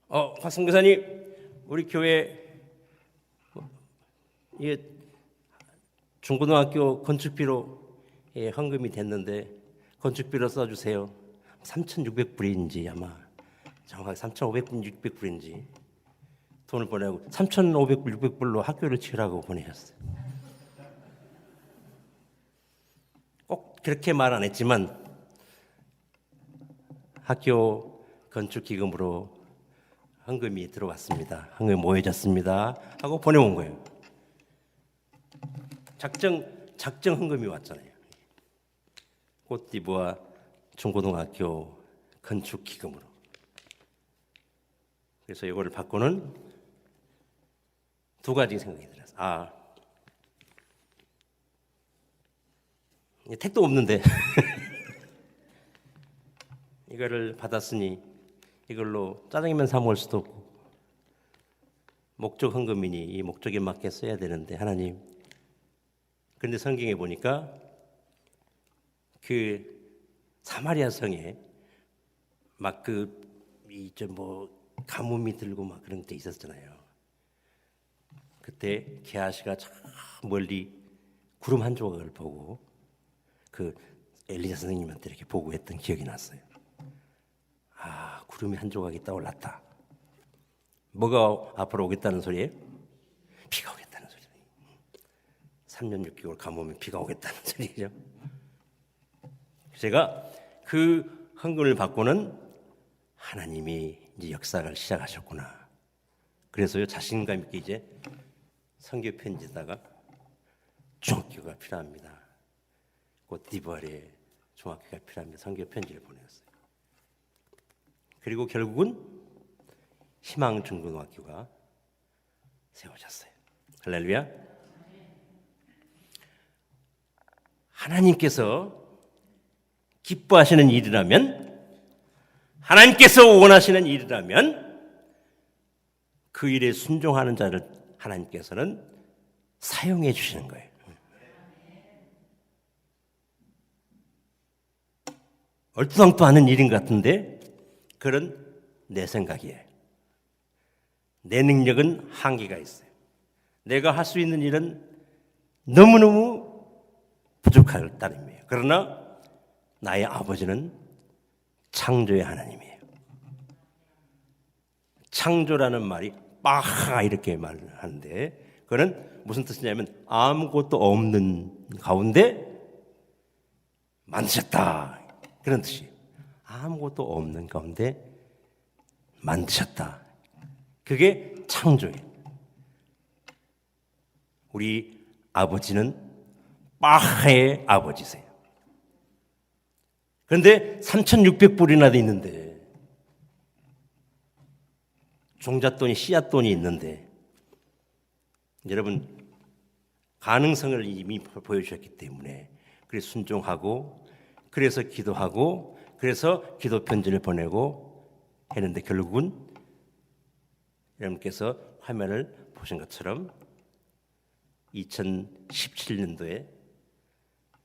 곽 선교사님, 우리 교회 이게 중고등학교 건축비로 헌금이 됐는데 건축비로 써주세요. 3,600불인지 아마 정확하게 3,500불, 600불인지 돈을 보내고 3,500불, 600불로 학교를 지으라고 보내셨어요. 꼭 그렇게 말 안 했지만 학교 건축 기금으로 헌금이 들어왔습니다. 헌금이 모여졌습니다. 하고 보내온 거예요. 작정 헌금이 왔잖아요. côte-d'Ivoire 중고등학교 건축 기금으로. 그래서 이거를 받고는 두 가지 생각이 들었어요. 택도 없는데 이거를 받았으니 이걸로 짜장면 사 먹을 수도 없고 목적 헌금이니 이 목적에 맞게 써야 되는데 하나님, 그런데 성경에 보니까 그 사마리아 성에 막 가뭄이 들고 막 그런 때 있었잖아요. 그때 게하시가 저 멀리 구름 한 조각을 보고 그 엘리야 선생님한테 이렇게 보고했던 기억이 났어요. 구름이 한 조각이 떠올랐다. 뭐가 앞으로 오겠다는 소리예요? 비가 오겠다는 소리예요. 3년 6개월 가뭄에 비가 오겠다는 소리죠. 제가 그 헌금을 받고는 하나님이 이제 역사를 시작하셨구나. 그래서요, 자신감 있게 이제 선교 편지에다가 중학교가 필요합니다. 코트디부아르에 중학교가 필요합니다. 선교 편지를 보냈어요. 그리고 결국은 희망중고등학교가 세워졌어요. 할렐루야. 하나님께서 기뻐하시는 일이라면, 하나님께서 원하시는 일이라면 그 일에 순종하는 자를 하나님께서는 사용해 주시는 거예요. 얼토당토하는 일인 것 같은데 그런 내 생각이에요. 내 능력은 한계가 있어요. 내가 할 수 있는 일은 너무너무 부족할 따름이에요. 그러나 나의 아버지는 창조의 하나님이에요. 창조라는 말이 빠하 이렇게 말을 하는데 그거는 무슨 뜻이냐면 아무것도 없는 가운데 만드셨다 그런 뜻이에요. 아무것도 없는 가운데 만드셨다. 그게 창조예요. 우리 아버지는 빠하의 아버지세요. 그런데 3,600불이나 돼 있는데 종잣돈이 씨앗돈이 있는데 여러분 가능성을 이미 보여주셨기 때문에 그래서 순종하고 그래서 기도하고 그래서 기도 편지를 보내고 했는데 결국은 여러분께서 화면을 보신 것처럼 2017년도에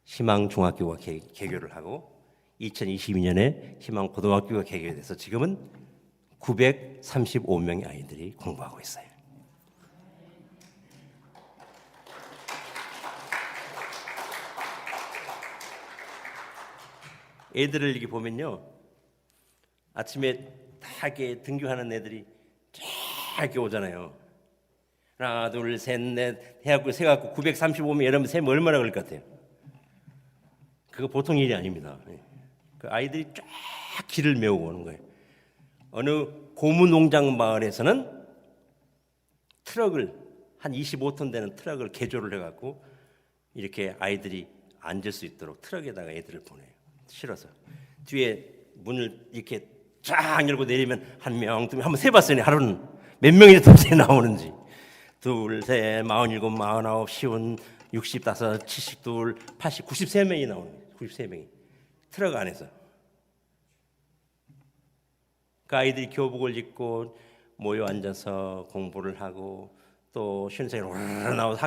희망중학교가 개교를 하고 2022년에 희망고등학교가 개교돼서 지금은 935명의 아이들이 공부하고 있어요. 애들을 이렇게 보면요, 아침에 다 이렇게 등교하는 애들이 쫙 이렇게 오잖아요. 하나, 둘, 셋, 넷 해갖고 세갖고 935명 여러분 세면 얼마나 걸릴 것 같아요? 그거 보통 일이 아닙니다. 그 아이들이 쫙 길을 메우고 오는 거예요. 어느 고무농장 마을에서는 트럭을 한 25톤 되는 트럭을 개조를 해갖고 이렇게 아이들이 앉을 수 있도록 트럭에다가 애들을 보내요. 실어서 뒤에 문을 이렇게 쫙 열고 내리면 한 명, 두 명 한번 세봤어요. 하루는 몇 명이 동시에 나오는지. 둘, 셋, 47, 49, 50, 65, 72, 80, 93명이 나오는 거예요. 93명이 트럭 안에서. 그 아이들이 교복을 입고 모여 앉아서 공부를 하고 또 쉬는 시간에 나와서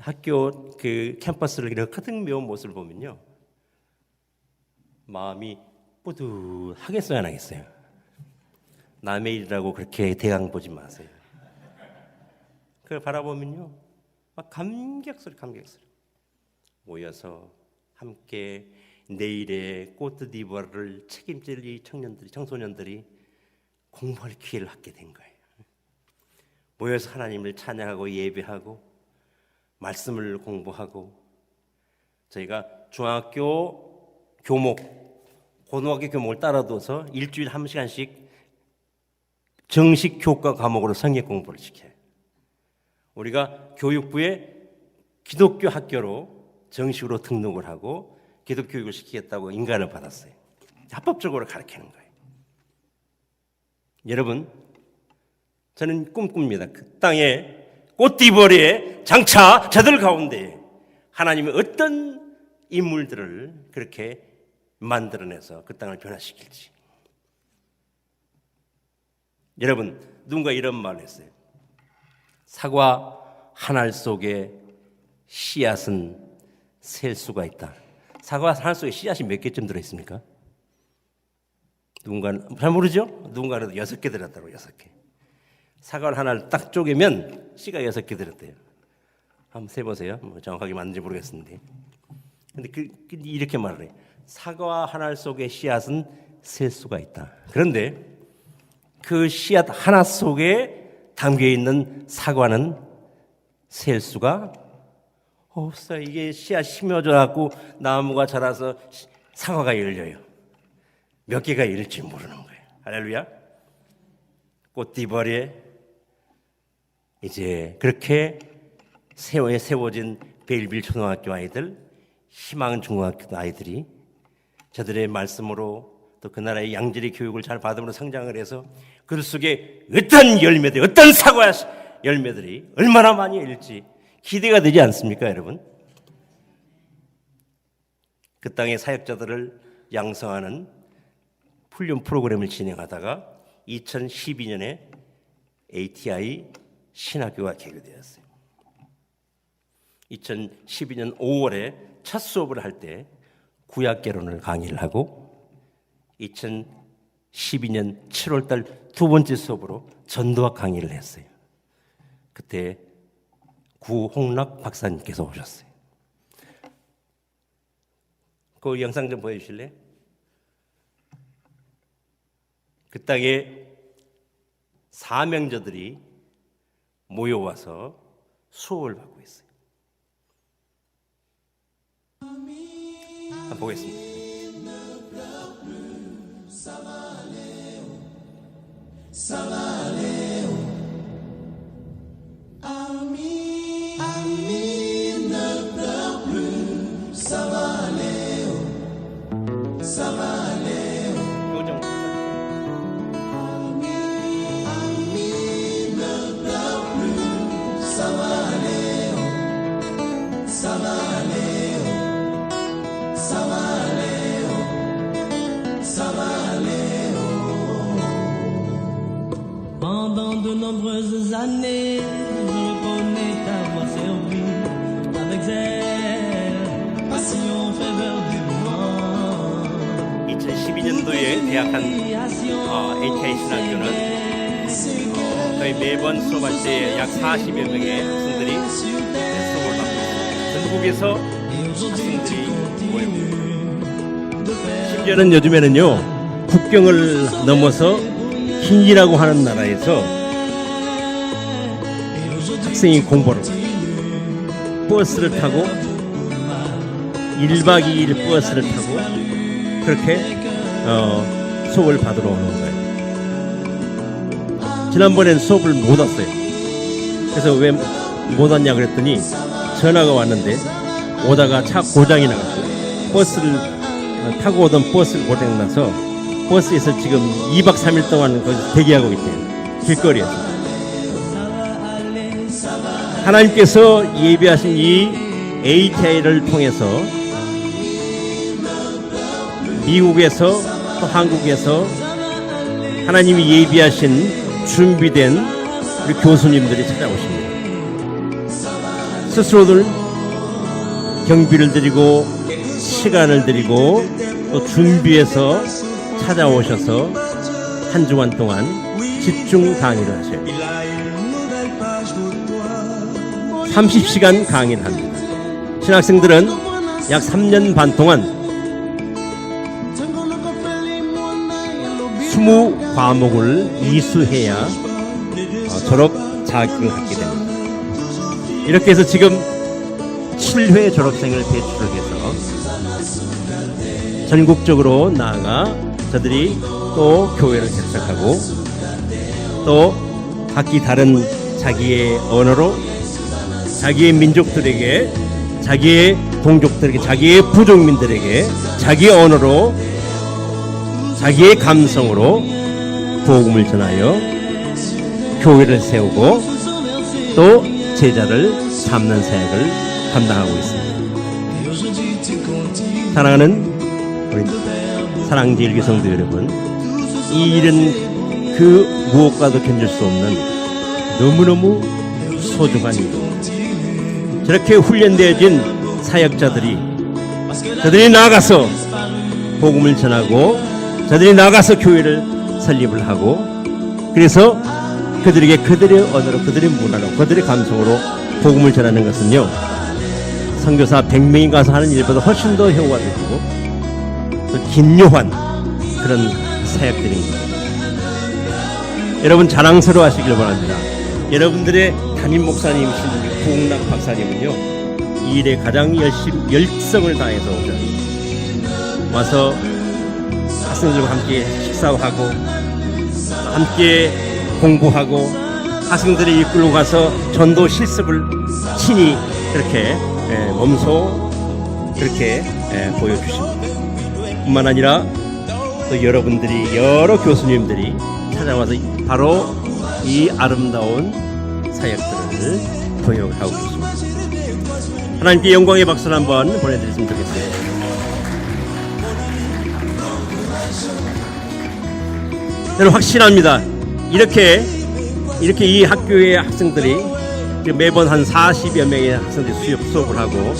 학교 그 캠퍼스를 이렇게 가득 메운 모습을 보면요, 마음이 뿌듯하겠어요, 안 하겠어요? 남의 일이라고 그렇게 대강 보지 마세요. 그걸 바라보면요, 막 감격스러워. 모여서 함께 내일의 코트디부아르를 책임질 이 청소년들이 공부할 기회를 갖게 된 거예요. 모여서 하나님을 찬양하고 예배하고 말씀을 공부하고, 저희가 중학교 교목, 고등학교 교목을 따라둬서 일주일에 1시간씩 정식 교과 과목으로 성경 공부를 시켜요. 우리가 교육부에 기독교 학교로 정식으로 등록을 하고 기독교 교육을 시키겠다고 인가를 받았어요. 합법적으로 가르치는 거예요. 여러분, 저는 꿈꿉니다. 그 땅에 코트디부아르에 장차 저들 가운데 하나님이 어떤 인물들을 그렇게 만들어내서 그 땅을 변화시킬지. 여러분, 누군가 이런 말을 했어요. 사과 한 알 속에 씨앗은 셀 수가 있다. 사과 한 알 속에 씨앗이 몇 개쯤 들어있습니까? 누군가는 잘 모르죠? 누군가는 6개 들었다고. 6개. 사과를 하나를 딱 쪼개면 씨가 6개 들었대요. 한번 세보세요. 뭐 정확하게 맞는지 모르겠는데. 근데 이렇게 말을 해요. 사과 한 알 속의 씨앗은 셀 수가 있다. 그런데 그 씨앗 하나 속에 담겨 있는 사과는 셀 수가 없어요. 이게 씨앗 심어져 갖고 나무가 자라서 사과가 열려요. 몇 개가 열릴지 모르는 거예요. 할렐루야. 꽃띠벌에 이제 그렇게 세워진 베일빌 초등학교 아이들, 희망 중학교 아이들이 저들의 말씀으로 또 그 나라의 양질의 교육을 잘 받음으로 성장을 해서 그 속에 어떤 열매들, 어떤 사과 열매들이 얼마나 많이 열릴지 기대가 되지 않습니까, 여러분? 그 땅의 사역자들을 양성하는 훈련 프로그램을 진행하다가 2012년에 ATI 신학교가 개교되었어요. 2012년 5월에 첫 수업을 할 때 구약개론을 강의를 하고 2012년 7월 달 두 번째 수업으로 전도학 강의를 했어요. 그때 구홍락 박사님께서 오셨어요. 그 영상 좀 보여주실래요? 그 땅에 사명자들이 모여와서 수업을 받고 있어요. 한번 보겠습니다. 이거 좀 Pendant de nombreuses années, je reconnais t'avoir servi avec zèle, passion, ferveur du moment. 2012년도에 개학한 ATI 신학교는 거의 매번 수업할 때 약 40여 명의 학생들이 수업을 받고 있습니다. 전국에서 학생들이 모입니다. 심지어는 요즘에는요, 국경을 넘어서 흰이라고 하는 나라에서 학생이 공부를 버스를 타고 1박 2일 버스를 타고 그렇게 수업을 받으러 오는 거예요. 지난번엔 수업을 못 왔어요. 그래서 왜 못 왔냐 그랬더니 전화가 왔는데 오다가 차 고장이 나가지고 버스를 타고 오던 버스를 고장나서 버스에서 지금 2박 3일 동안 거기서 대기하고 있대요. 길거리에서. 하나님께서 예비하신 이 ATI를 통해서 미국에서 또 한국에서 하나님이 예비하신 준비된 우리 교수님들이 찾아오십니다. 스스로들 경비를 드리고 시간을 드리고 또 준비해서 찾아오셔서 한 주간 동안 집중 강의를 하셔요. 30시간 강의를 합니다. 신학생들은 약 3년 반 동안 20과목을 이수해야 졸업 자격을 갖게 됩니다. 이렇게 해서 지금 7회 졸업생을 배출을 해서 전국적으로 나아가 저들이 또 교회를 개척하고 또 각기 다른 자기의 언어로 자기의 민족들에게 자기의 동족들에게 자기의 부족민들에게 자기의 언어로 자기의 감성으로 복음을 전하여 교회를 세우고 또 제자를 삼는 사역을 감당하고 있습니다. 사랑하는 우리 사랑제 일개 성도 여러분, 이 일은 그 무엇과도 견딜 수 없는 너무너무 소중한 일. 저렇게 훈련되어진 사역자들이 저들이 나가서 복음을 전하고 저들이 나가서 교회를 설립을 하고 그래서 그들에게 그들의 언어로 그들의 문화로 그들의 감성으로 복음을 전하는 것은요, 선교사 100명이 가서 하는 일보다 훨씬 더 효과적이고 또 긴요한 그런 사역들인 거예요. 여러분 자랑스러워 하시길 바랍니다. 여러분들의 담임 목사님이신 구홍락 박사님은요, 이 일에 가장 열성을 다해서 오셔요. 와서 학생들과 함께 식사하고 함께 공부하고 학생들이 이끌고 가서 전도 실습을 친히 그렇게 몸소 그렇게 보여주십니다. 뿐만 아니라 또 여러분들이 여러 교수님들이 찾아와서 바로 이 아름다운 사역들을 동역하고 계십니다. 하나님께 영광의 박수를 한번 보내드렸으면 좋겠습니다. 저는 확신합니다. 이렇게 이 학교의 학생들이 매번 한 40여 명의 학생들이 수업을 하고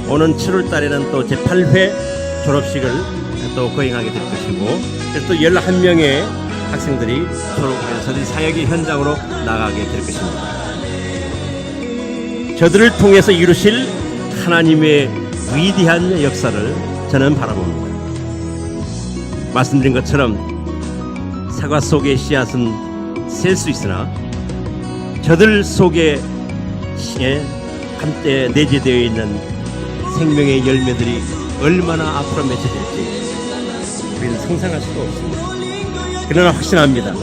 오는 7월 달에는 또 제8회 졸업식을 또 거행하게 될 것이고, 그래서 또 11명의 학생들이 졸업을 해서 사역의 현장으로 나가게 될 것입니다. 저들을 통해서 이루실 하나님의 위대한 역사를 저는 바라봅니다. 말씀드린 것처럼 사과 속의 씨앗은 셀 수 있으나 저들 속에 함께 내재되어 있는 생명의 열매들이 얼마나 앞으로 맺혀질지 우리는 상상할 수도 없습니다. 그러나 확신합니다.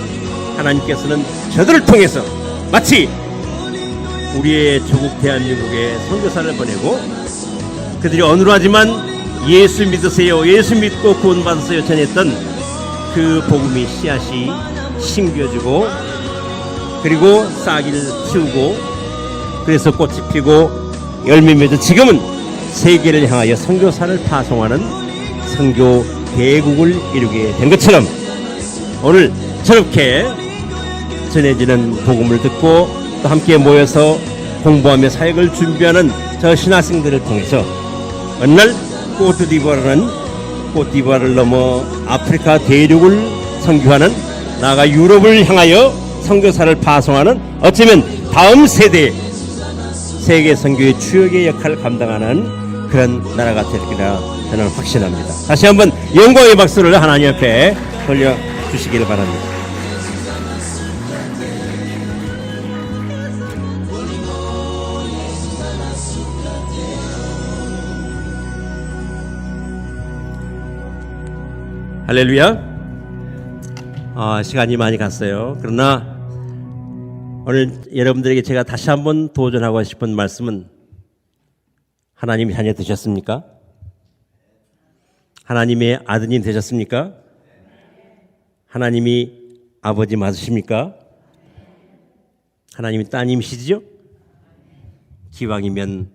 하나님께서는 저들을 통해서 마치 우리의 조국 대한민국에 선교사를 보내고 그들이 어눌하지만 예수 믿으세요, 예수 믿고 구원받으세요 전했던 그 복음의 씨앗이 심겨지고 그리고 싹을 틔우고 그래서 꽃이 피고 열매 맺어 지금은 세계를 향하여 선교사를 파송하는 선교 대국을 이루게 된 것처럼 오늘 저렇게 전해지는 복음을 듣고 또 함께 모여서 공부하며 사역을 준비하는 저 신학생들을 통해서 어느 날 코트디부아르를 넘어 아프리카 대륙을 선교하는 나아가 유럽을 향하여 선교사를 파송하는 어쩌면 다음 세대 세계 선교의 추억의 역할을 감당하는 그런 나라가 될 거라 저는 확신합니다. 다시 한번 영광의 박수를 하나님 앞에 돌려주시기를 바랍니다. 할렐루야. 시간이 많이 갔어요. 그러나 오늘 여러분들에게 제가 다시 한번 도전하고 싶은 말씀은 하나님의 자녀 되셨습니까? 하나님의 아드님 되셨습니까? 하나님이 아버지 맞으십니까? 하나님이 따님이시죠? 기왕이면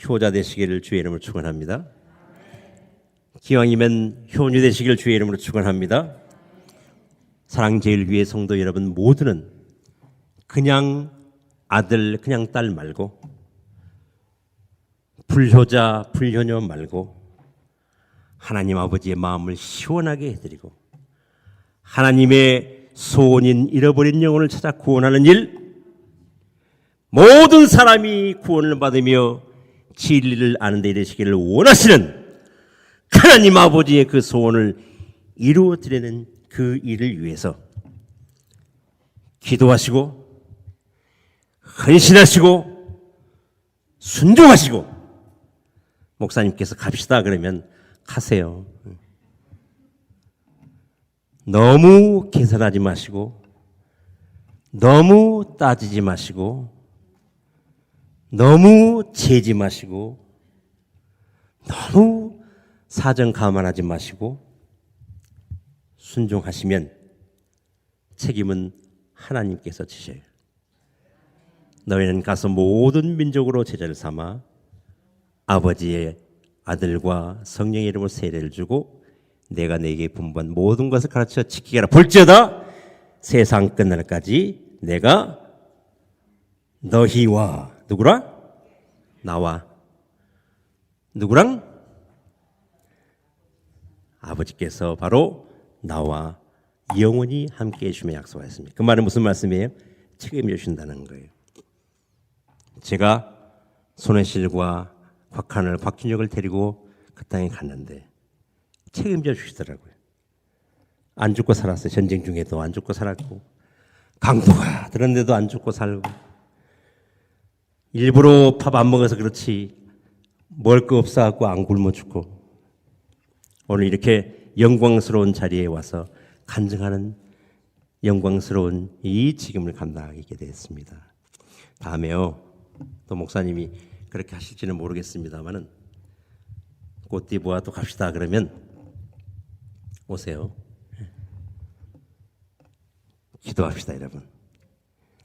효자 되시기를 주의 이름으로 축원합니다. 기왕이면 효녀 되시기를 주의 이름으로 축원합니다. 사랑제일교회 성도 여러분 모두는 그냥 아들, 그냥 딸 말고 불효자, 불효녀 말고 하나님 아버지의 마음을 시원하게 해드리고 하나님의 소원인 잃어버린 영혼을 찾아 구원하는 일, 모든 사람이 구원을 받으며 진리를 아는 데 이르시기를 원하시는 하나님 아버지의 그 소원을 이루어드리는 그 일을 위해서 기도하시고 헌신하시고 순종하시고 목사님께서 갑시다 그러면 가세요. 너무 계산하지 마시고 너무 따지지 마시고 너무 재지 마시고 너무 사정 감안하지 마시고 순종하시면 책임은 하나님께서 지셔요. 너희는 가서 모든 민족으로 제자를 삼아 아버지의 아들과 성령의 이름으로 세례를 주고 내가 네게 분부한 모든 것을 가르쳐 지키게 하라. 볼지어다 세상 끝날까지 내가 너희와 누구라? 나와 누구랑? 아버지께서 바로 나와 영원히 함께해 주시며 약속하였습니다. 그 말은 무슨 말씀이에요? 책임져 주신다는 거예요. 제가 손해실과 곽한을, 곽준혁을 데리고 그 땅에 갔는데 책임져 주시더라고요. 안 죽고 살았어요. 전쟁 중에도 안 죽고 살았고, 강도가 들었는데도 안 죽고 살고, 일부러 밥 안 먹어서 그렇지 먹을 거 없어갖고 안 굶어 죽고, 오늘 이렇게 영광스러운 자리에 와서 간증하는 영광스러운 이 직임을 감당하게 되었습니다. 다음에요, 또 목사님이 그렇게 하실지는 모르겠습니다만은 꽃띠부와 또 갑시다 그러면 오세요. 기도합시다, 여러분.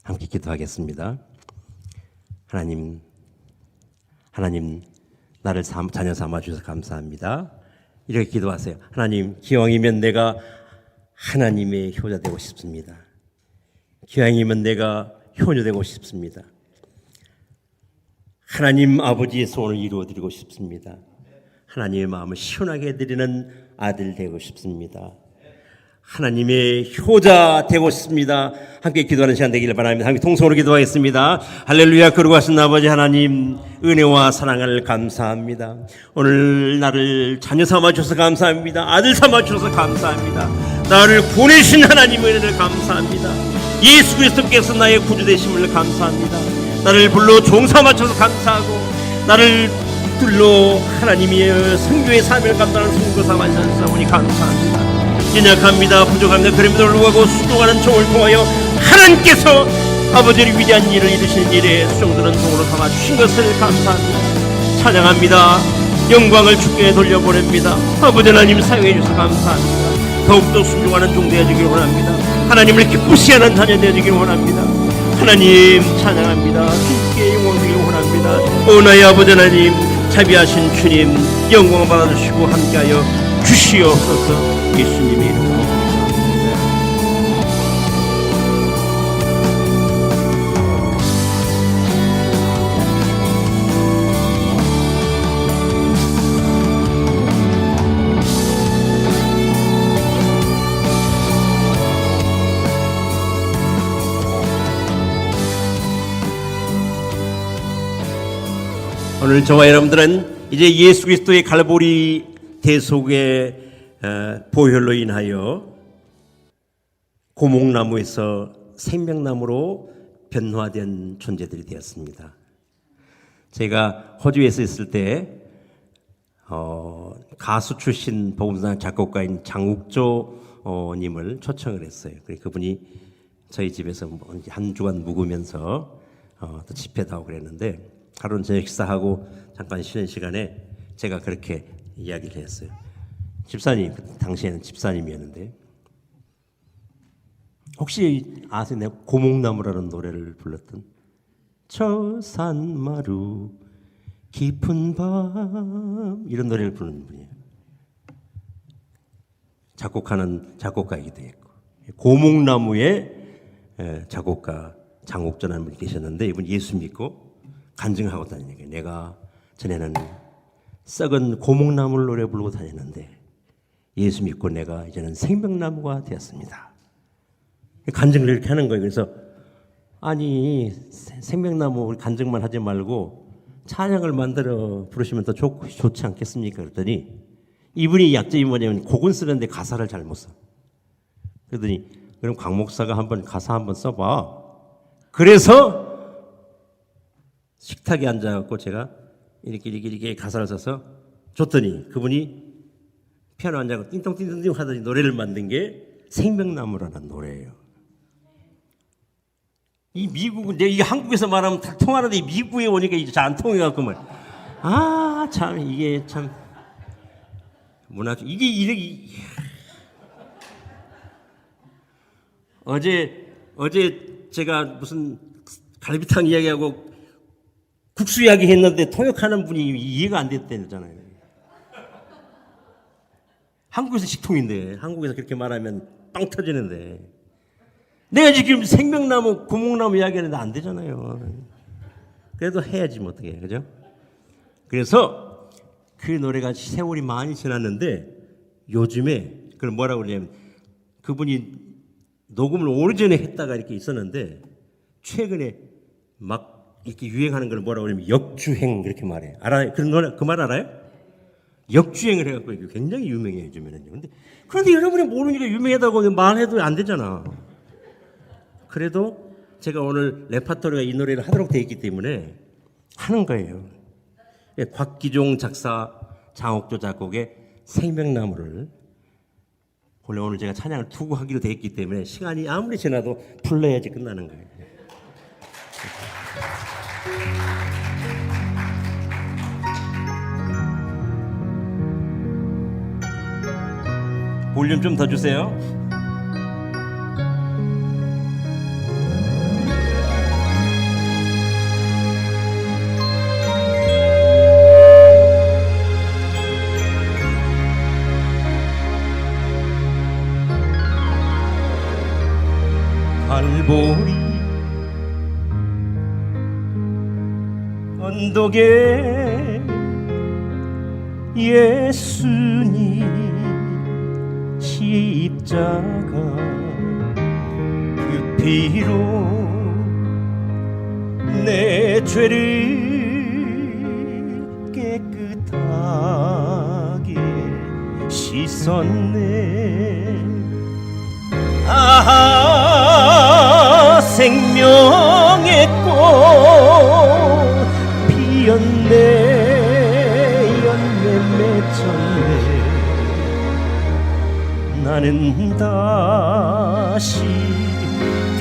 함께 기도하겠습니다. 하나님 나를 자녀 삼아 주셔서 감사합니다. 이렇게 기도하세요. 하나님, 기왕이면 내가 하나님의 효자 되고 싶습니다. 기왕이면 내가 효녀 되고 싶습니다. 하나님 아버지의 소원을 이루어드리고 싶습니다. 하나님의 마음을 시원하게 해드리는 아들 되고 싶습니다. 하나님의 효자 되고 싶습니다. 함께 기도하는 시간 되기를 바랍니다. 함께 통성으로 기도하겠습니다. 할렐루야. 거룩하신 아버지 하나님, 은혜와 사랑을 감사합니다. 오늘 나를 자녀 삼아 주셔서 감사합니다. 아들 삼아 주셔서 감사합니다. 나를 보내신 하나님의 은혜를 감사합니다. 예수 그리스도께서 나의 구주 되심을 감사합니다. 나를 불러 종 삼아 주셔서 감사하고, 나를 둘러 하나님의 성교의 삶을 감당하는 성도 삼아 주셔서 오니 감사합니다. 연약합니다. 부족합니다. 그럼에도 불구하고 순종하는 종을 통하여 하나님께서 아버지의 위대한 일을 이루시는 일에 수종들은 종으로 삼아 주신 것을 감사합니다. 찬양합니다. 영광을 주께 돌려보냅니다. 아버지 하나님 사용해 주셔서 감사합니다. 더욱더 순종하는 종 되어주길 원합니다. 하나님을 기쁘시 하는 자녀 되어주길 원합니다. 하나님 찬양합니다. 주께 영광 드리길 원합니다. 오 나의 아버지 하나님, 자비하신 주님, 영광을 받아주시고 함께하여 주시옵소서. 예수님의 이름으로. 오늘 저와 여러분들은 이제 예수 그리스도의 갈보리 대속의 보혈로 인하여 고목나무에서 생명나무로 변화된 존재들이 되었습니다. 제가 호주에서 있을 때 가수 출신 복음상 작곡가인 장욱조 님을 초청을 했어요. 그분이 저희 집에서 한 주간 묵으면서 또 집회도 하고 그랬는데, 하루는 저녁 식사하고 잠깐 쉬는 시간에 제가 그렇게 이야기를 했어요. 집사님, 당시에는 집사님이었는데, 혹시 아세요? 내가 고목나무라는 노래를 불렀던, 저 산마루 깊은 밤, 이런 노래를 부르는 분이에요. 작곡가이기도 했고, 고목나무의 작곡가 장옥전하는 분이 계셨는데, 이분 예수 믿고 간증하고 다니는 거예요. 내가 전에는 썩은 고목나무 노래 부르고 다녔는데 예수 믿고 내가 이제는 생명나무가 되었습니다. 간증을 이렇게 하는 거예요. 그래서 아니, 생명나무 간증만 하지 말고 찬양을 만들어 부르시면 더 좋지 않겠습니까? 그랬더니 이분이 약점이 뭐냐면 곡은 쓰는데 가사를 잘 못 써. 그랬더니 그럼 강 목사가 한번 가사 한번 써봐. 그래서 식탁에 앉아갖고 제가 이렇게 가사를 써서 줬더니 그분이 피아노 앉아갖고 띵동띵동 하더니 노래를 만든 게 생명나무라는 노래예요. 이 미국은 내가 이 한국에서 말하면 다 통하는데 미국에 오니까 이제 잘 안 통해갖고 참 이게 참 문화적 이게 이렇게 어제 제가 무슨 갈비탕 이야기하고 국수 이야기 했는데 통역하는 분이 이해가 안 됐다잖아요. 한국에서 식통인데, 한국에서 그렇게 말하면 빵 터지는데, 내가 지금 생명나무, 고목나무 이야기하는데 안 되잖아요. 그래도 해야지 뭐 어떻게, 그죠? 그래서 그 노래가 세월이 많이 지났는데 요즘에 그걸 뭐라고 그러냐면, 그분이 녹음을 오래전에 했다가 이렇게 있었는데 최근에 막 이렇게 유행하는 걸 뭐라고 그러냐면 역주행, 그렇게 말해. 알아요? 그 노래, 그 말 알아요? 역주행을 해갖고 이게 굉장히 유명해요 요즘에는요. 그런데 여러분이 모르니까 유명하다고 말해도 안 되잖아. 그래도 제가 오늘 레파토리가 이 노래를 하도록 되어 있기 때문에 하는 거예요. 예, 곽기종 작사, 장옥조 작곡의 생명나무를 원래 오늘 제가 찬양을 투구하기로 되어 있기 때문에 시간이 아무리 지나도 불러야지 끝나는 거예요. 볼륨 좀 더 주세요. 갈보리 언덕에 예수님 십자가 그 피로 내 죄를 깨끗하게 씻었네. 아하 생명의 꽃 피었네. 열매 맺었네. 나는 다시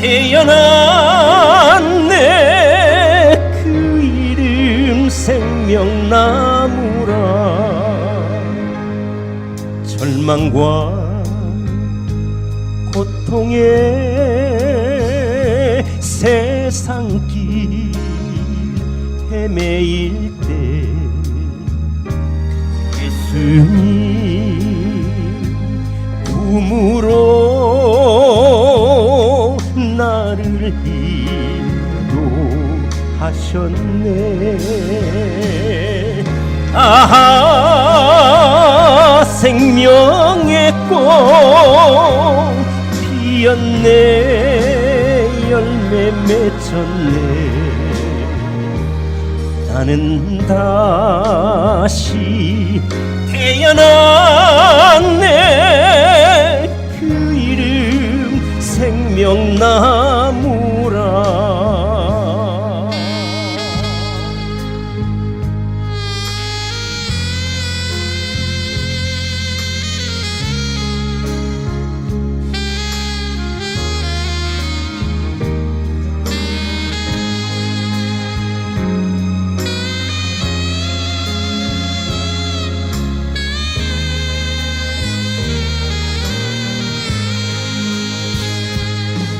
태어났네. 그 이름 생명나무라. 절망과 고통의 세상길 헤매일 때 예수님 꿈으로 나를 인도하셨네. 아하 생명의 꽃 피었네. 열매 맺었네. 나는 다시 태어났네. 그 이름 생명나무라.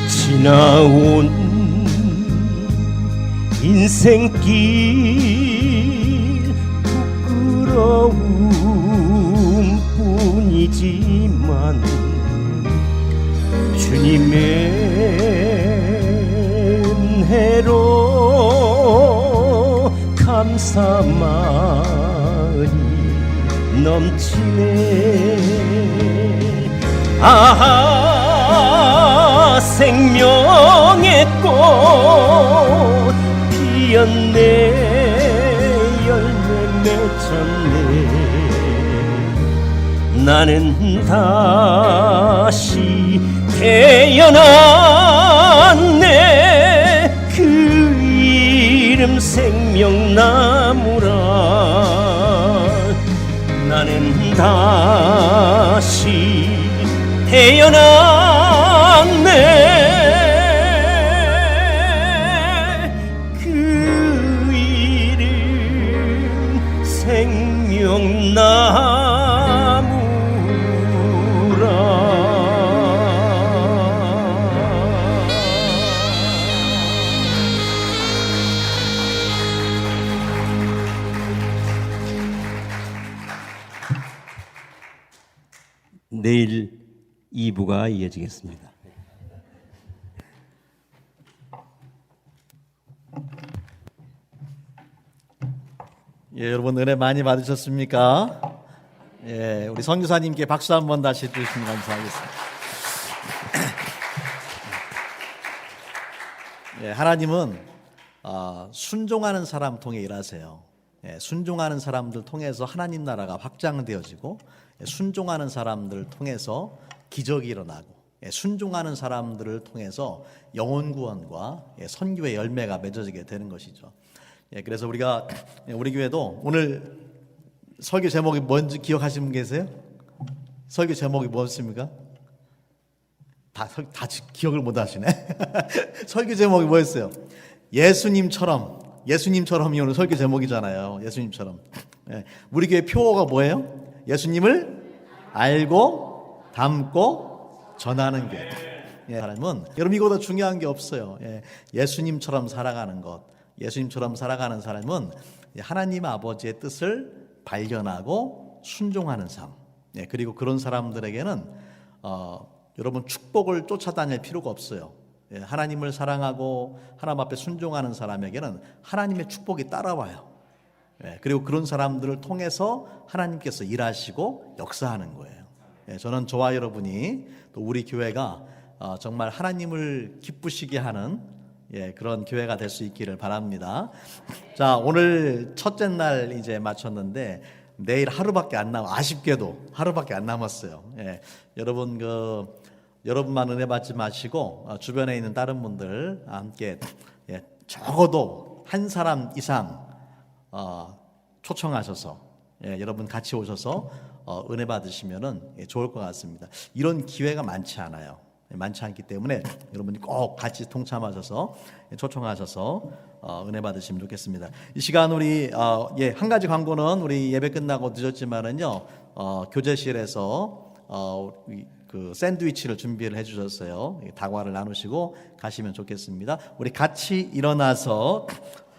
지나온 인생길 부끄러움 뿐이지만 주님의 은혜로 감사 마음이 넘치네. 아하 생명의 꽃 피었네. 열매 맺었네. 나는 다시 태어났네. 그 이름 생명나무라. 나는 다시 태어났네. 그 이름 생명나무라. 내일 2부가 이어지겠습니다. 예, 여러분 은혜 많이 받으셨습니까? 예, 우리 선교사님께 박수 한번 다시 해주시면 감사하겠습니다. 예, 하나님은 순종하는 사람 통해 일하세요. 순종하는 사람들 통해서 하나님 나라가 확장되어지고, 순종하는 사람들을 통해서 기적이 일어나고, 순종하는 사람들을 통해서 영혼 구원과 선교의 열매가 맺어지게 되는 것이죠. 그래서 우리 교회도 오늘 설교 제목이 뭔지 기억하시는 분 계세요? 설교 제목이 뭐였습니까? 다 기억을 못 하시네. 설교 제목이 뭐였어요? 예수님처럼이 오늘 설교 제목이잖아요. 예수님처럼. 우리 교회 표어가 뭐예요? 예수님을 알고 담고 전하는 교회. 사람은 여러분 이거보다 중요한 게 없어요. 예수님처럼 살아가는 것. 예수님처럼 살아가는 사람은 하나님 아버지의 뜻을 발견하고 순종하는 삶. 그리고 그런 사람들에게는 여러분 축복을 쫓아다닐 필요가 없어요. 하나님을 사랑하고 하나님 앞에 순종하는 사람에게는 하나님의 축복이 따라와요. 그리고 그런 사람들을 통해서 하나님께서 일하시고 역사하는 거예요. 저는 저와 여러분이 또 우리 교회가 정말 하나님을 기쁘시게 하는 그런 교회가 될 수 있기를 바랍니다. 자, 오늘 첫째 날 이제 마쳤는데 내일 아쉽게도 하루밖에 안 남았어요. 여러분 여러분만 은혜 받지 마시고 주변에 있는 다른 분들 함께 적어도 한 사람 이상 초청하셔서 여러분 같이 오셔서 은혜 받으시면은 좋을 것 같습니다. 이런 기회가 많지 않아요. 많지 않기 때문에 여러분이 꼭 같이 동참하셔서 초청하셔서 은혜 받으시면 좋겠습니다. 이 시간 우리 한 가지 광고는 우리 예배 끝나고 늦었지만은요 교제실에서 그 샌드위치를 준비를 해주셨어요. 다과를 나누시고 가시면 좋겠습니다. 우리 같이 일어나서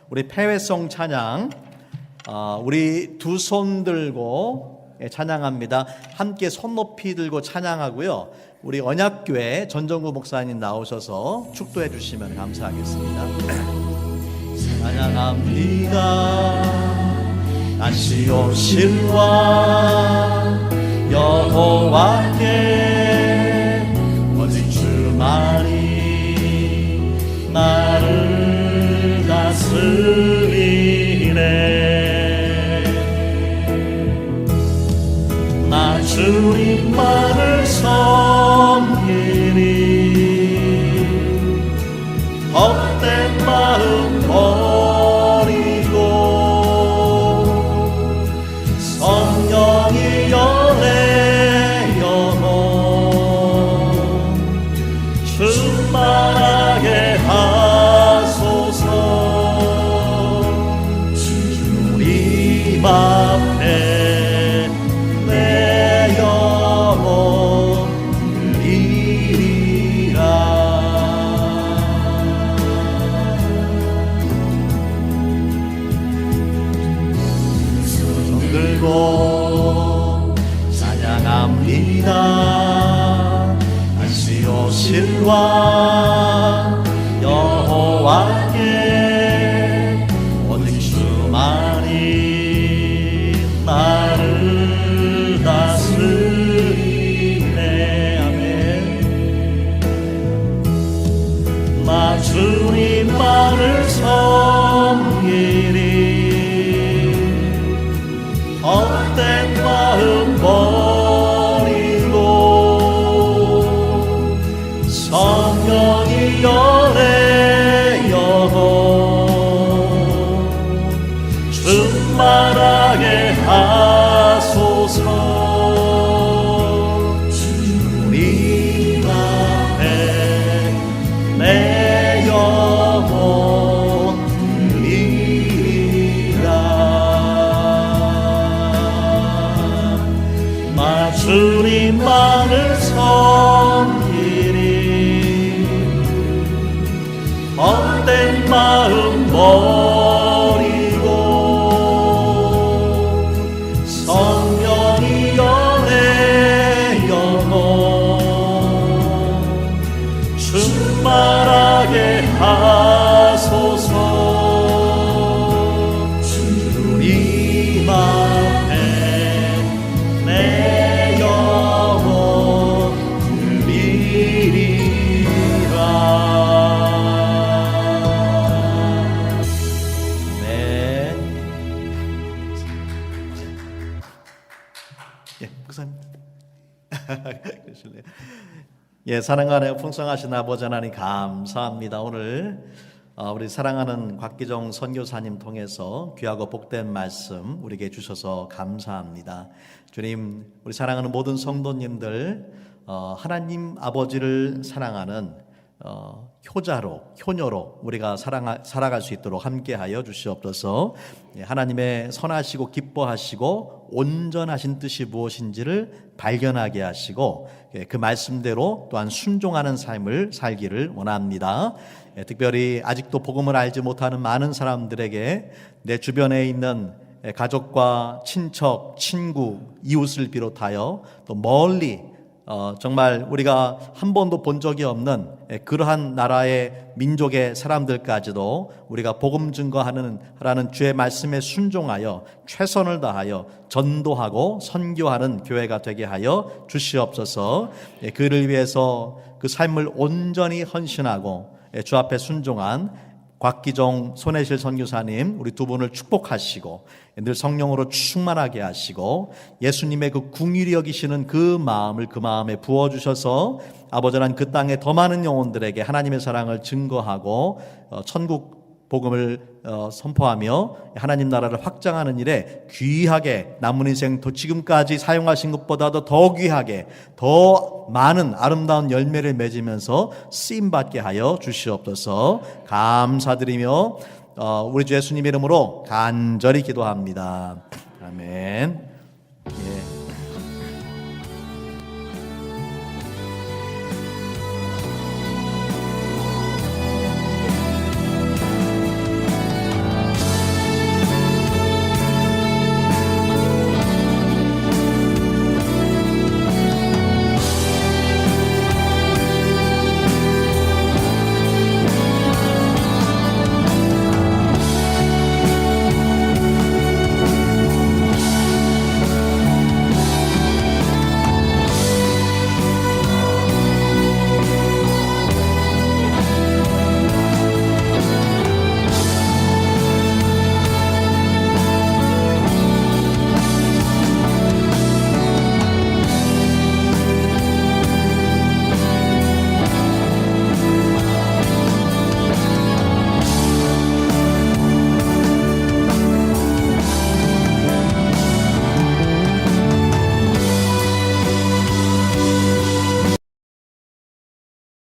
우리 폐회성 찬양 우리 두 손 들고 찬양합니다. 함께 손 높이 들고 찬양하고요. 우리 언약교회 전정구 목사님 나오셔서 축도해 주시면 감사하겠습니다. 찬양합니다. 다시 오실와 여호와께 오직 주만이 나를 다스리네. 나 주님만을 섬기니 헛된 마음 버리고 성령이 연애 영혼 충만하게 하소서. 주님 앞에 내 영혼 드리리라. 손 들고 찬양합니다. 다시 오실와 여호와께 오직 주만이 나를 다스리네. 아멘. 나 주님만을 섬기리 헛된 마음 버리고 성령이 연애 영혼 충만하게 하소서. 주님 앞에 내 영혼 드리리라. 나 주님만을 섬기리 헛된 마음 버리고 성령이 연애 영혼 충만하게 하소서. 주님 앞에 내 영혼 드리리라. 네. 하실래요? 예, 사랑하는 풍성하신 아버지 하나님 감사합니다. 오늘 우리 사랑하는 곽기정 선교사님 통해서 귀하고 복된 말씀 우리에게 주셔서 감사합니다. 주님, 우리 사랑하는 모든 성도님들 하나님 아버지를 사랑하는 효자로, 효녀로 우리가 살아갈 수 있도록 함께하여 주시옵소서. 하나님의 선하시고 기뻐하시고 온전하신 뜻이 무엇인지를 발견하게 하시고 그 말씀대로 또한 순종하는 삶을 살기를 원합니다. 특별히 아직도 복음을 알지 못하는 많은 사람들에게 내 주변에 있는 가족과 친척, 친구, 이웃을 비롯하여 또 멀리 정말 우리가 한 번도 본 적이 없는 그러한 나라의 민족의 사람들까지도 우리가 복음 증거하는 주의 말씀에 순종하여 최선을 다하여 전도하고 선교하는 교회가 되게 하여 주시옵소서. 그를 위해서 그 삶을 온전히 헌신하고 주 앞에 순종한 곽기종 손혜실 선교사님 우리 두 분을 축복하시고 늘 성령으로 충만하게 하시고 예수님의 그 긍휼히 여기시는 그 마음을 그 마음에 부어주셔서 아버지 하나님 그 땅에 더 많은 영혼들에게 하나님의 사랑을 증거하고 천국 복음을 선포하며 하나님 나라를 확장하는 일에 귀하게 남은 인생 더 지금까지 사용하신 것보다도 더 귀하게 더 많은 아름다운 열매를 맺으면서 쓰임받게 하여 주시옵소서. 감사드리며 우리 주 예수님 이름으로 간절히 기도합니다. 아멘.